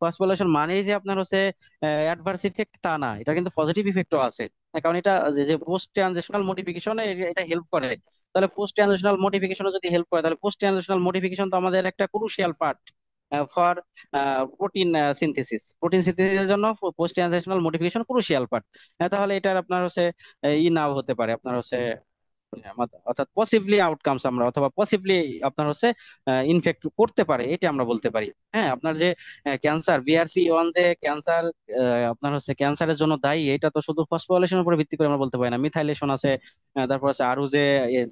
Speaker 1: ফসফোরাইলেশন মানেই যে আপনার হচ্ছে অ্যাডভার্স ইফেক্ট তা না, এটা কিন্তু পজিটিভ ইফেক্টও আছে। কারণ এটা যে যে পোস্ট ট্রানজিশনাল মডিফিকেশনে এটা হেল্প করে। তাহলে পোস্ট ট্রানজিশনাল মডিফিকেশনে যদি হেল্প করে, তাহলে পোস্ট ট্রানজিশনাল মডিফিকেশন তো আমাদের একটা crucial part for protein synthesis. Protein সিনথেসিসের জন্য post transitional modification crucial part. তাহলে এটার আপনার হচ্ছে নাও হতে পারে আপনার হচ্ছে অর্থাৎ পসিবলি আউটকামস আমরা, অথবা পসিবলি আপনার হচ্ছে ইনফেক্ট করতে পারে, এটা আমরা বলতে পারি। হ্যাঁ, আপনার যে ক্যান্সার BRCA1 যে ক্যান্সার আপনার হচ্ছে ক্যান্সারের জন্য দায়ী, এটা তো শুধু ফসফোরাইলেশনের উপর ভিত্তি করে আমরা বলতে পারি না, মিথাইলেশন আছে, তারপর হচ্ছে আরো যে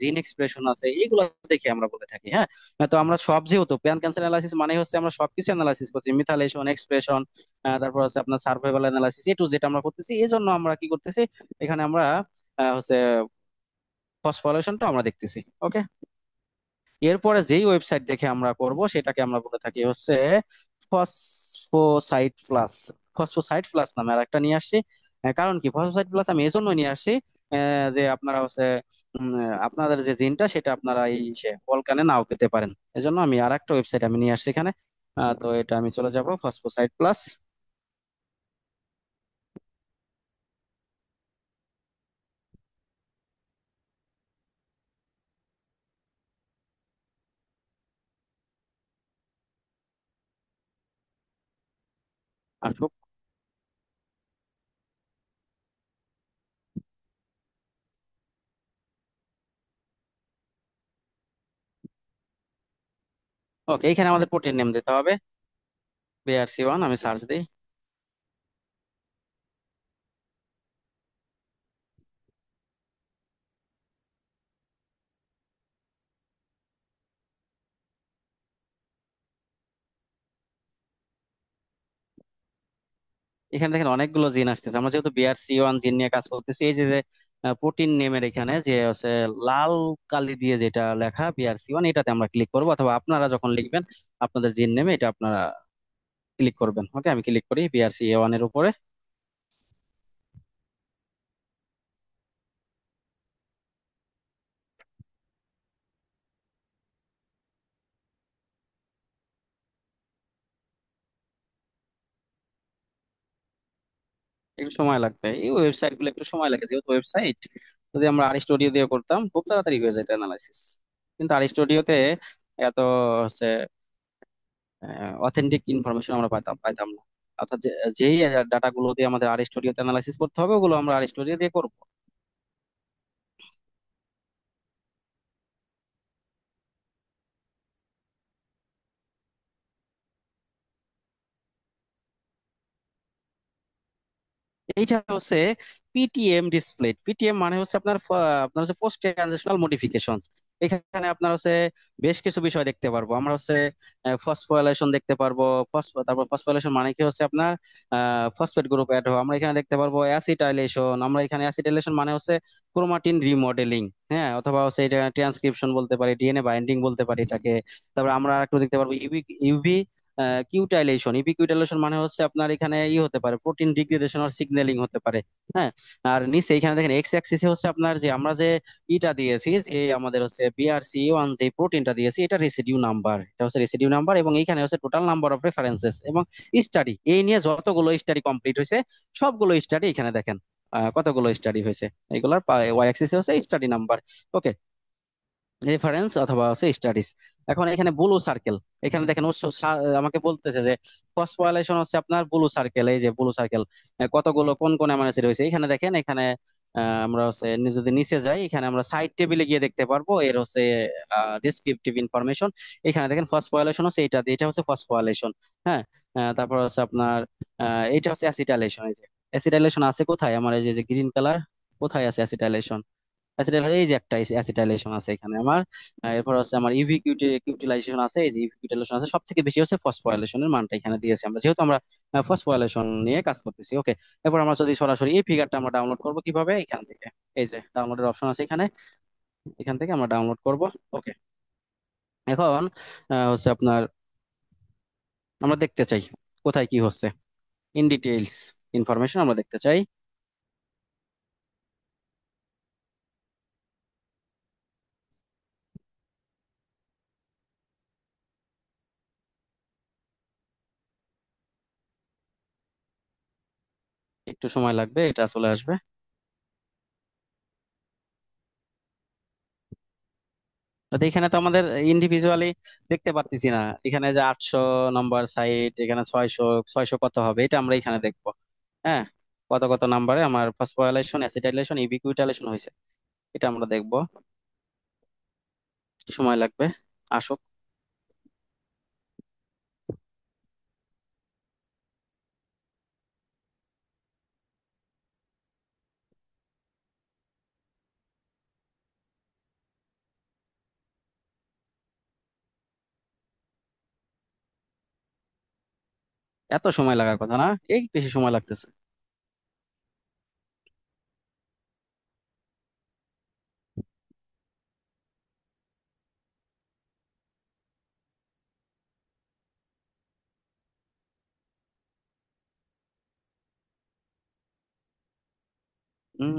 Speaker 1: জিন এক্সপ্রেশন আছে, এগুলো দেখে আমরা বলে থাকি। হ্যাঁ, তো আমরা সব যেহেতু প্যান ক্যান্সার অ্যানালাইসিস মানে হচ্ছে আমরা সবকিছু অ্যানালাইসিস করছি, মিথাইলেশন এক্সপ্রেশন, তারপর হচ্ছে আপনার সার্ভাইভাল অ্যানালাইসিস, যেটা আমরা করতেছি, এই জন্য আমরা কি করতেছি, এখানে আমরা হচ্ছে ফসফোরাইলেশনটা আমরা দেখতেছি। ওকে। এরপরে যেই ওয়েবসাইট দেখে আমরা করব সেটাকে আমরা বলে থাকি হচ্ছে ফসফোসাইট প্লাস। ফসফোসাইট প্লাস নামে আর একটা নিয়ে আসছি। কারণ কি ফসফোসাইট প্লাস আমি এই জন্য নিয়ে আসছি, যে আপনারা হচ্ছে আপনাদের যে জিনটা সেটা আপনারা এই সে ভলকানে নাও পেতে পারেন। এজন্য আমি আর একটা ওয়েবসাইট আমি নিয়ে আসছি এখানে। তো এটা আমি চলে যাব ফসফোসাইট প্লাস। আসুক। ওকে, এখানে আমাদের প্রোটিন নেম দিতে হবে, BRC1, আমি সার্চ দিই। এখানে দেখেন অনেকগুলো জিন আসতেছে, আমরা যেহেতু BRCA1 জিন নিয়ে কাজ করতেছি, এই যে যে প্রোটিন নেমের এখানে যে হচ্ছে লাল কালি দিয়ে যেটা লেখা BRC1, এটাতে আমরা ক্লিক করবো, অথবা আপনারা যখন লিখবেন আপনাদের জিন নেমে এটা আপনারা ক্লিক করবেন। ওকে, আমি ক্লিক করি BRCA1 এর উপরে। একটু সময় লাগবে, এই ওয়েবসাইট গুলো একটু সময় লাগে, যেহেতু ওয়েবসাইট। যদি আমরা আরিস্টোডিও দিয়ে করতাম খুব তাড়াতাড়ি হয়ে যেত অ্যানালাইসিস, কিন্তু আরিস্টোডিওতে এত হচ্ছে অথেন্টিক ইনফরমেশন আমরা পাইতাম না। অর্থাৎ যেই ডাটা গুলো দিয়ে আমাদের আরিস্টোডিওতে অ্যানালাইসিস করতে হবে, ওগুলো আমরা আরিস্টোডিও দিয়ে করবো। এইটা হচ্ছে পিটিএম ডিসপ্লে। পিটিএম মানে হচ্ছে আপনার হচ্ছে পোস্ট ট্রানজিশনাল মডিফিকেশন। এখানে আপনার হচ্ছে বেশ কিছু বিষয় দেখতে পারবো আমরা, হচ্ছে ফসফোরাইলেশন দেখতে পারবো। তারপর ফসফোরাইলেশন মানে কি হচ্ছে আপনার ফসফেট গ্রুপ অ্যাড হওয়া। আমরা এখানে দেখতে পারবো অ্যাসিটাইলেশন। আমরা এখানে অ্যাসিটাইলেশন মানে হচ্ছে ক্রোমাটিন রিমডেলিং, হ্যাঁ, অথবা হচ্ছে এটা ট্রান্সক্রিপশন বলতে পারি, ডিএনএ বাইন্ডিং বলতে পারি এটাকে। তারপর আমরা একটু দেখতে পারবো ইউভি ইউভি কিউটাইলেশন। ইপি কিউটাইলেশন মানে হচ্ছে আপনার এখানে হতে পারে প্রোটিন ডিগ্রেডেশন আর সিগন্যালিং হতে পারে। হ্যাঁ। আর নিচে এখানে দেখেন এক্স অ্যাক্সিসে হচ্ছে আপনার যে আমরা যে ইটা দিয়েছি, যে আমাদের হচ্ছে বিআরসি ওয়ান যে প্রোটিনটা দিয়েছি, এটা রেসিডিউ নাম্বার, এটা হচ্ছে রেসিডিউ নাম্বার। এবং এখানে হচ্ছে টোটাল নাম্বার অফ রেফারেন্সেস এবং স্টাডি। এই নিয়ে যতগুলো স্টাডি কমপ্লিট হয়েছে, সবগুলো স্টাডি এখানে দেখেন কতগুলো স্টাডি হয়েছে। এগুলার ওয়াই অ্যাক্সিসে হচ্ছে স্টাডি নাম্বার। ওকে, রেফারেন্স অথবা হচ্ছে স্টাডিজ। এখন এখানে ব্লু সার্কেল, এখানে দেখেন ও আমাকে বলতেছে যে ফসফোরাইলেশন হচ্ছে আপনার ব্লু সার্কেল। এই যে ব্লু সার্কেল কতগুলো কোন কোন অ্যামাইনো অ্যাসিড রয়েছে এখানে দেখেন। এখানে আমরা হচ্ছে যদি নিচে যাই, এখানে আমরা সাইড টেবিলে গিয়ে দেখতে পারবো এর হচ্ছে ডিসক্রিপটিভ ইনফরমেশন। এখানে দেখেন ফসফোরাইলেশন হচ্ছে এটা দিয়ে, এটা হচ্ছে ফসফোরাইলেশন। হ্যাঁ। তারপর হচ্ছে আপনার এইটা হচ্ছে অ্যাসিটাইলেশন। এই যে অ্যাসিটাইলেশন আছে কোথায় আমার, এই যে গ্রিন কালার, কোথায় আছে অ্যাসিটাইলেশন? এই যে একটা অ্যাসিটাইলেশন আছে এখানে আমার। এরপর হচ্ছে আমার ইভি কিউটিলাইজেশন আছে, এই যে ইভি কিউটিলাইজেশন আছে। সব থেকে বেশি হচ্ছে ফসফোরাইলেশনের মানটা এখানে দিয়েছি আমরা, যেহেতু আমরা ফসফোরাইলেশন নিয়ে কাজ করতেছি। ওকে, এরপর আমরা যদি সরাসরি এই ফিগারটা আমরা ডাউনলোড করব কিভাবে, এখান থেকে এই যে ডাউনলোডের অপশন আছে এখানে, এখান থেকে আমরা ডাউনলোড করব। ওকে, এখন হচ্ছে আপনার আমরা দেখতে চাই কোথায় কি হচ্ছে, ইন ডিটেইলস ইনফরমেশন আমরা দেখতে চাই। একটু সময় লাগবে, এটা চলে আসবে। তো এখানে তো আমাদের ইন্ডিভিজুয়ালি দেখতে পারতেছি না। এখানে যে 800 নম্বর সাইট, এখানে 600, 600 কত হবে এটা আমরা এখানে দেখবো। হ্যাঁ, কত কত নাম্বারে আমার ফসফোরাইলেশন, অ্যাসিটাইলেশন, ইবিকুইটাইলেশন হয়েছে, এটা আমরা দেখবো। সময় লাগবে, আসুক। এত সময় লাগার কথা না, এই বেশি সময় লাগতেছে।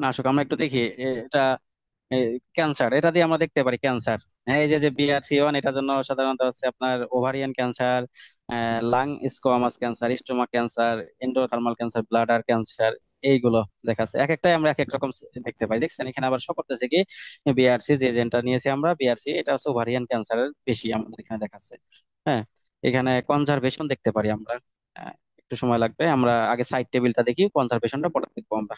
Speaker 1: আসুক, আমরা একটু দেখি এটা ক্যান্সার, এটা দিয়ে আমরা দেখতে পারি ক্যান্সার। হ্যাঁ, এই যে যে বিআরসি 1, এটার জন্য সাধারণত হচ্ছে আপনার ovarian cancer, lung squamous cancer, stomach cancer, endothermal cancer, bladder cancer, এইগুলো দেখাচ্ছে। এক একটাই আমরা এক এক রকম দেখতে পাই। দেখছেন এখানে আবার শো করতেছে কি বিআরসি, যে যেটা নিয়েছি আমরা বিআরসি, এটা হচ্ছে ওভারিয়ান ক্যান্সারের বেশি আমাদের এখানে দেখাচ্ছে। হ্যাঁ, এখানে কনজারভেশন দেখতে পারি আমরা। একটু সময় লাগবে, আমরা আগে সাইড টেবিলটা দেখি, কনজারভেশনটা পরে দেখবো আমরা।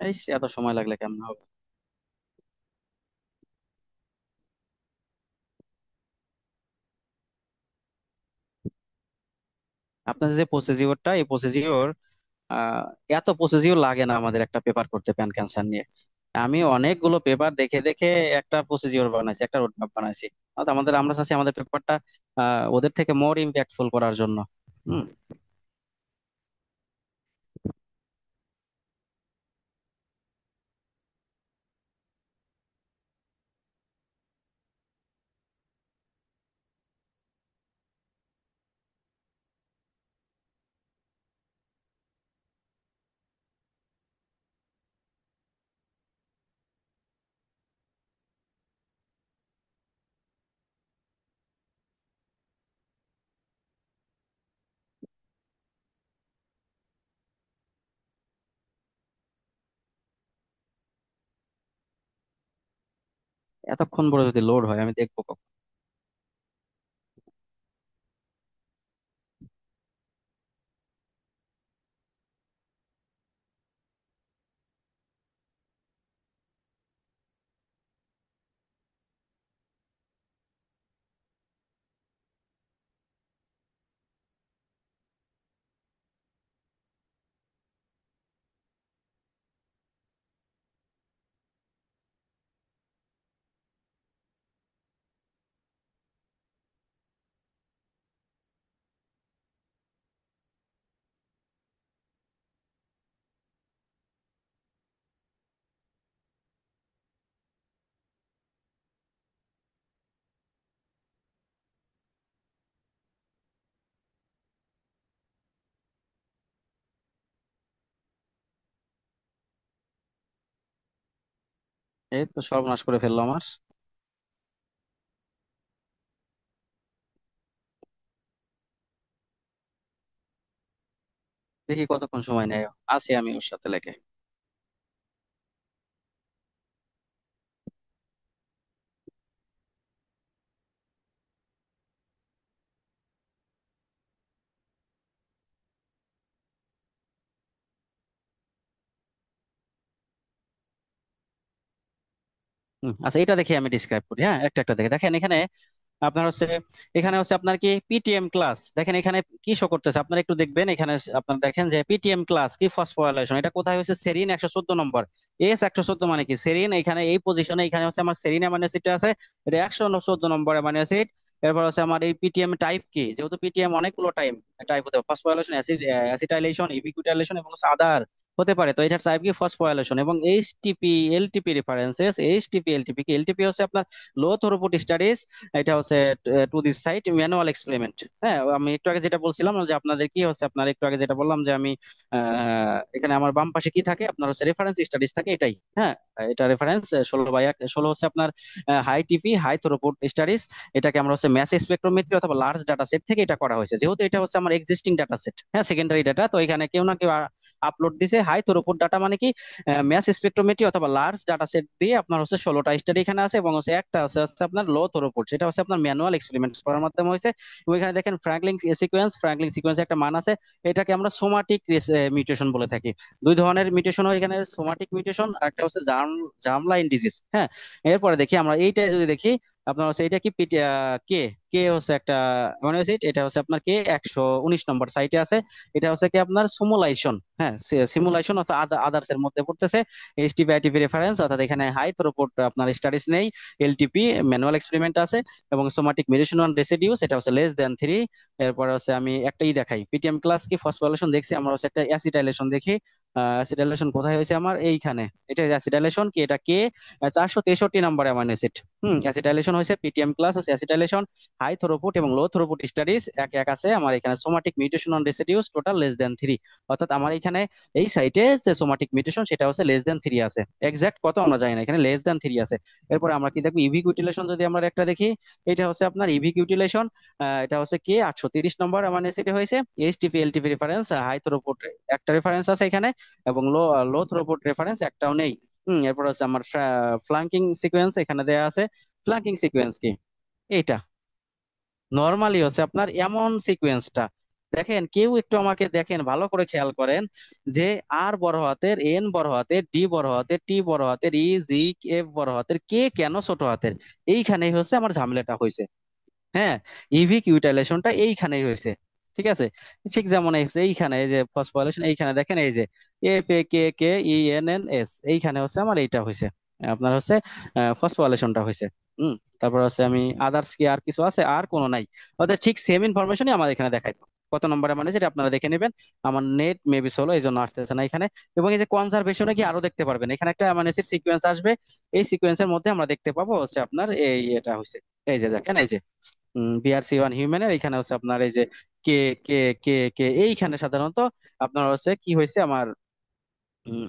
Speaker 1: এই এত সময় লাগলে কেমন হবে? আপনাদের যে প্রসিডিওরটা, এই প্রসিডিওর আহ এত প্রসিডিওর লাগে না আমাদের একটা পেপার করতে প্যান ক্যান্সার নিয়ে। আমি অনেকগুলো পেপার দেখে দেখে একটা প্রসিডিওর বানাইছি, একটা রোডম্যাপ বানাইছি। অর্থাৎ আমরা চাচ্ছি আমাদের পেপারটা ওদের থেকে মোর ইম্প্যাক্টফুল করার জন্য। হুম। এতক্ষণ পরে যদি লোড হয় আমি দেখবো কখন। এই তো সর্বনাশ করে ফেললো আমার। দেখি কতক্ষণ সময় নেয়। আছি আমি ওর সাথে লেগে। আচ্ছা, এটা দেখি আমি ডিসক্রাইব করি। হ্যাঁ, একটা একটা দেখে দেখেন এখানে আপনার হচ্ছে, এখানে হচ্ছে আপনার কি পিটিএম ক্লাস, দেখেন এখানে কি শো করতেছে আপনারা একটু দেখবেন। এখানে আপনার দেখেন যে পিটিএম ক্লাস কি ফসফোরাইলেশন, এটা কোথায় হচ্ছে সেরিন 114 নম্বর। এস 114 মানে কি সেরিন, এখানে এই পজিশনে এখানে হচ্ছে আমার সেরিন অ্যামাইনো অ্যাসিডটা আছে, এটা 114 নম্বর অ্যামাইনো অ্যাসিড। এরপর হচ্ছে আমার এই পিটিএম টাইপ কি, যেহেতু পিটিএম অনেকগুলো টাইপ হতে পারে, ফসফোরাইলেশন, অ্যাসিটাইলেশন, ইবিকুটাইলেশন এবং আদার হতে পারে, তো এটার টাইপ কি ফসফোরাইলেশন। এবং HTP LTP references, HTP LTP কি, এলটিপি হচ্ছে আপনার লো থ্রোপুট স্টাডিজ, এটা হচ্ছে to this site manual experiment. হ্যাঁ, আমি একটু আগে যেটা বলছিলাম যে আপনাদের কি হচ্ছে, আপনার একটু আগে যেটা বললাম যে আমি এখানে আমার বাম পাশে কি থাকে, আপনার হচ্ছে রেফারেন্স স্টাডিজ থাকে, এটাই। হ্যাঁ, এটা রেফারেন্স 16/16 হচ্ছে আপনার হাই টিপি হাই থ্রোপুট স্টাডিজ। এটাকে আমরা হচ্ছে ম্যাস স্পেকট্রোমেট্রি অথবা লার্জ ডাটা সেট থেকে এটা করা হয়েছে, যেহেতু এটা হচ্ছে আমার এক্সিস্টিং ডাটা সেট, হ্যাঁ, সেকেন্ডারি ডাটা। তো এখানে কেউ না কেউ আপলোড দিছে হাই থ্রোপুট ডাটা, মানে কি ম্যাস স্পেকট্রোমেট্রি অথবা লার্জ ডাটা সেট দিয়ে আপনার হচ্ছে 16টা স্টাডি এখানে আছে, এবং হচ্ছে একটা হচ্ছে আপনার লো থ্রোপুট, সেটা হচ্ছে আপনার ম্যানুয়াল এক্সপেরিমেন্ট করার মাধ্যমে হয়েছে। এবং এখানে দেখেন ফ্র্যাঙ্কলিন সিকোয়েন্স একটা মান আছে, এটাকে আমরা সোমাটিক মিউটেশন বলে থাকি। দুই ধরনের মিউটেশন হয় এখানে, সোমাটিক মিউটেশন আর একটা হচ্ছে জার্ম লাইন ডিজিজ। হ্যাঁ, এরপরে দেখি আমরা এইটা যদি দেখি, আপনার হচ্ছে এটা কি কে, কে হচ্ছে একটা অ্যামিনো অ্যাসিড, এটা হচ্ছে আপনার কে 119 নম্বর সাইটে আছে। এটা হচ্ছে কি আপনার সিমুলাইশন, হ্যাঁ, সিমুলাইশন অর্থাৎ আদার্স এর মধ্যে পড়তেছে। এইচটিপি আইটিপি রেফারেন্স, অর্থাৎ এখানে হাই থ্রোপুট আপনার স্টাডিজ নেই, এলটিপি ম্যানুয়াল এক্সপেরিমেন্ট আছে। এবং সোমাটিক মিউটেশন অন রেসিডিউস, এটা হচ্ছে লেস দেন 3। এরপরে হচ্ছে আমি একটাই দেখাই, পিটিএম ক্লাস কি ফসফোরাইলেশন দেখছি, আমরা হচ্ছে একটা অ্যাসিটাইলেশন দেখি। অ্যাসিটাইলেশন কোথায় হয়েছে আমার, এইখানে। এটা অ্যাসিটাইলেশন কি, এটা কে 463 নম্বর অ্যামাইনো অ্যাসিড। অ্যাসিটাইলেশন হয়েছে, পিটিএম ক্লাস হচ্ছে অ্যাসিটাইলেশন, হাই থ্রোপুট এবং লো থ্রোপুট স্টাডিজ এক এক আছে আমার এখানে। Somatic mutation on residues total less than 3, অর্থাৎ আমার এখানে এই সাইটে যে সোমাটিক মিউটেশন সেটা হচ্ছে লেস দেন 3 আছে। এক্সাক্ট কত আমরা জানি না, এখানে লেস দেন 3 আছে। এরপরে আমরা কি দেখবো, ইভিকিউটিলেশন যদি আমরা একটা দেখি, এটা হচ্ছে আপনার ইভিকিউটিলেশন, এটা হচ্ছে কি 830 নম্বর অ্যামাইনো অ্যাসিডে হয়েছে। HTP LTP reference, high throughput একটা রেফারেন্স আছে এখানে, এবং লো লো থ্রোপুট রেফারেন্স একটাও নেই। এরপর হচ্ছে আমার ফ্লাঙ্কিং সিকোয়েন্স এখানে দেয়া আছে। ফ্লাঙ্কিং সিকোয়েন্স কি, এইটা নর্মালি হচ্ছে আপনার এমন সিকোয়েন্সটা, দেখেন কেউ একটু আমাকে দেখেন, ভালো করে খেয়াল করেন যে আর বড় হাতের, এন বড় হাতের, ডি বড় হাতের, টি বড় হাতের, ই জি এফ বড় হাতের, কে কেন ছোট হাতের, এইখানেই হচ্ছে আমার ঝামেলাটা হয়েছে। হ্যাঁ, ইভিক ইউটিলাইজেশনটা এইখানেই হয়েছে। ঠিক আছে, ঠিক যেমন এইখানে এই যে ফসফোরাইলেশন, এইখানে দেখেন এই যে এফ এ কে কে ই এন এন এস, এইখানে হচ্ছে আমার এইটা হয়েছে, আপনার হচ্ছে ফসফোরাইলেশনটা হয়েছে। হুম, তারপর হচ্ছে আমি আদার্স কি আর কিছু আছে, আর কোনো নাই। ওদের ঠিক সেম ইনফরমেশনই আমার এখানে দেখায়, কত নম্বরে মানে যেটা আপনারা দেখে নেবেন। আমার নেট মেবি হলো এই জন্য আসতেছে না এখানে। এবং এই যে কনজারভেশনে কি আরো দেখতে পারবেন, এখানে একটা অ্যামাইনো অ্যাসিড সিকোয়েন্স আসবে, এই সিকোয়েন্সের মধ্যে আমরা দেখতে পাবো হচ্ছে আপনার এই এটা হয়েছে। এই যে দেখেন এই যে BRC1 হিউম্যানের এখানে হচ্ছে আপনার এই যে কে কে কে কে এইখানে সাধারণত আপনার হচ্ছে কি হয়েছে আমার,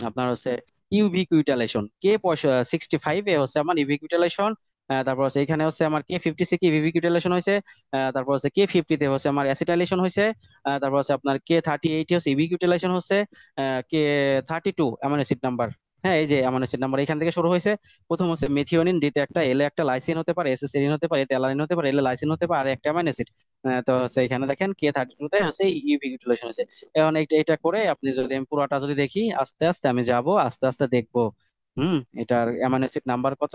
Speaker 1: আপনার হচ্ছে ইউবিকুইটালেশন কে 65-এ হচ্ছে আমার ইউবিকুইটালেশন। তারপর হচ্ছে এখানে হচ্ছে আমার K56 ইউবিকুইটালেশন হয়েছে। তারপর হচ্ছে K50-তে হচ্ছে আমার অ্যাসিটাইলেশন হয়েছে। তারপর হচ্ছে আপনার K38 হচ্ছে ইউবিকুইটালেশন হচ্ছে। K32 অ্যামাইনো অ্যাসিড নাম্বার, হ্যাঁ, এই যে অ্যামাইনো অ্যাসিড নাম্বার এখান থেকে শুরু হয়েছে। প্রথম হচ্ছে মিথিওনিন, দ্বিতীয় একটা এলে একটা লাইসিন হতে পারে, এসে সেরিন হতে পারে, এতে অ্যালানিন হতে পারে, এলে লাইসিন হতে পারে, আর একটা অ্যামাইনো অ্যাসিড। তো হচ্ছে এখানে দেখেন K32 তে হচ্ছে ইউবিকিউটিলেশন হয়েছে। এখন এটা করে আপনি যদি আমি পুরোটা যদি দেখি, আস্তে আস্তে আমি যাব, আস্তে আস্তে দেখবো। এটার অ্যামাইনো অ্যাসিড নাম্বার কত?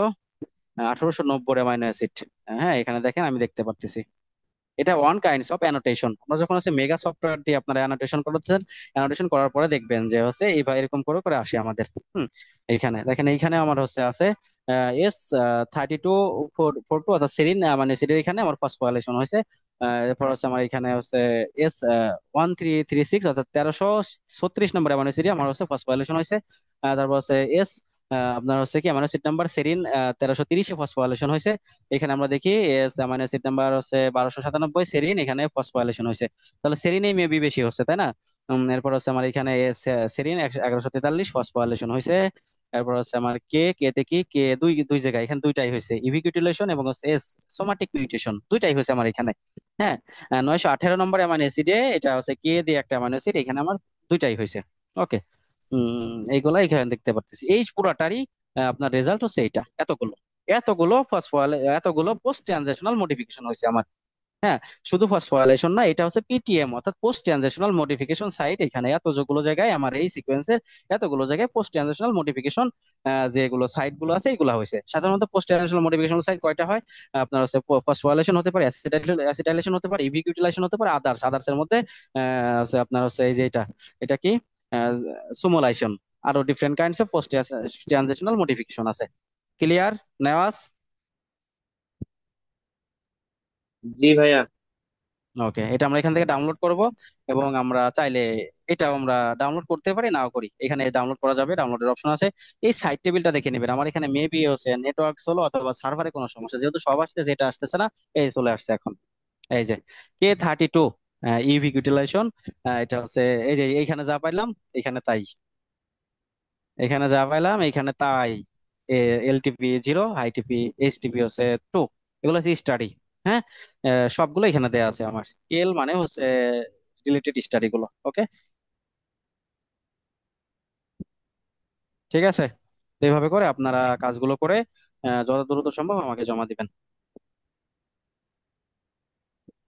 Speaker 1: 1890 অ্যামাইনো অ্যাসিড। হ্যাঁ, এখানে দেখেন আমি দেখতে পারতেছি। এটা ওয়ান কাইন্ডস অফ অ্যানোটেশন। আমরা যখন হচ্ছে মেগা সফটওয়্যার দিয়ে আপনারা অ্যানোটেশন করতেছেন, অ্যানোটেশন করার পরে দেখবেন যে হচ্ছে এইভাবে এরকম করে করে আসে আমাদের। হুম এইখানে দেখেন, এইখানে আমার হচ্ছে আছে S3242, অর্থাৎ সেরিন মানে সেরিন, এখানে আমার ফসফোরাইলেশন হয়েছে। এরপর হচ্ছে আমার এখানে হচ্ছে S1336, অর্থাৎ 1336 নম্বর অ্যামাইনো অ্যাসিডে আমার হচ্ছে ফসফোরাইলেশন হয়েছে। তারপর হচ্ছে আপনার হচ্ছে কি অ্যামাইনো অ্যাসিড নাম্বার সেরিন 1330-এ ফসফোরাইলেশন হয়েছে। এখানে আমরা দেখি অ্যামাইনো অ্যাসিড নাম্বার হচ্ছে 1297, সেরিন, এখানে ফসফোরাইলেশন হয়েছে। তাহলে সেরিনেই মেবি বেশি হচ্ছে, তাই না? এরপর হচ্ছে আমার এখানে সেরিন 1143 ফসফোরাইলেশন হয়েছে। এরপর হচ্ছে আমার কে তে কি কে দুই দুই জায়গায়, এখানে দুইটাই হয়েছে, ইভিকিউটিলেশন এবং হচ্ছে সোমাটিক মিউটেশন দুইটাই হয়েছে আমার এখানে। হ্যাঁ, 918 নম্বর অ্যামাইনো অ্যাসিডে এটা হচ্ছে কে দিয়ে একটা অ্যামাইনো অ্যাসিড, এখানে আমার দুইটাই হয়েছে। ওকে। এইগুলা এখানে দেখতে পারতেছি, এই পুরাটারই আপনার রেজাল্ট হচ্ছে এইটা, এতগুলো এতগুলো ফসফোরাইল এতগুলো পোস্ট ট্রানজিশনাল মডিফিকেশন হয়েছে আমার। হ্যাঁ, শুধু ফসফোরাইলেশন না, এটা হচ্ছে পিটিএম, অর্থাৎ পোস্ট ট্রানজিশনাল মডিফিকেশন সাইট। এখানে এতগুলো জায়গায় আমার এই সিকোয়েন্সের এতগুলো জায়গায় পোস্ট ট্রানজিশনাল মডিফিকেশন যেগুলো সাইট গুলো আছে এগুলো হয়েছে। সাধারণত পোস্ট ট্রানজিশনাল মডিফিকেশন সাইট কয়টা হয়? আপনার হচ্ছে ফসফোরাইলেশন হতে পারে, অ্যাসিটাইলেশন হতে পারে, ইভিকিউটিলেশন হতে পারে, আদার্স। আদার্স এর মধ্যে আছে আপনার হচ্ছে এই যে এটা কি সুমোলাইশন। আরো different kinds of post transitional modification আছে। ক্লিয়ার, নেওয়াজ?
Speaker 2: জি ভাইয়া।
Speaker 1: ওকে, এটা আমরা এখান থেকে ডাউনলোড করব, এবং আমরা চাইলে এটাও আমরা ডাউনলোড করতে পারি, নাও করি। এখানে ডাউনলোড করা যাবে, ডাউনলোডের অপশন আছে। এই সাইড টেবিলটা দেখে নেবেন, আমার এখানে মেবি হচ্ছে নেটওয়ার্ক স্লো অথবা সার্ভারে কোনো সমস্যা, যেহেতু সব আসতেছে এটা আসতেছে না। এই চলে আসছে এখন। এই যে K32 ইভি ইউটিলাইজেশন, এটা হচ্ছে এই যে এইখানে যা পাইলাম, এখানে তাই, এখানে যা পাইলাম এখানে তাই। এলটিপি 0, আইটিপি, এইচটিপি হচ্ছে 2, এগুলো হচ্ছে স্টাডি। হ্যাঁ, সবগুলো এখানে দেওয়া আছে আমার। এল মানে হচ্ছে রিলেটেড স্টাডি গুলো। ওকে, ঠিক আছে। তো এইভাবে করে আপনারা কাজগুলো করে যত দ্রুত সম্ভব আমাকে জমা দিবেন।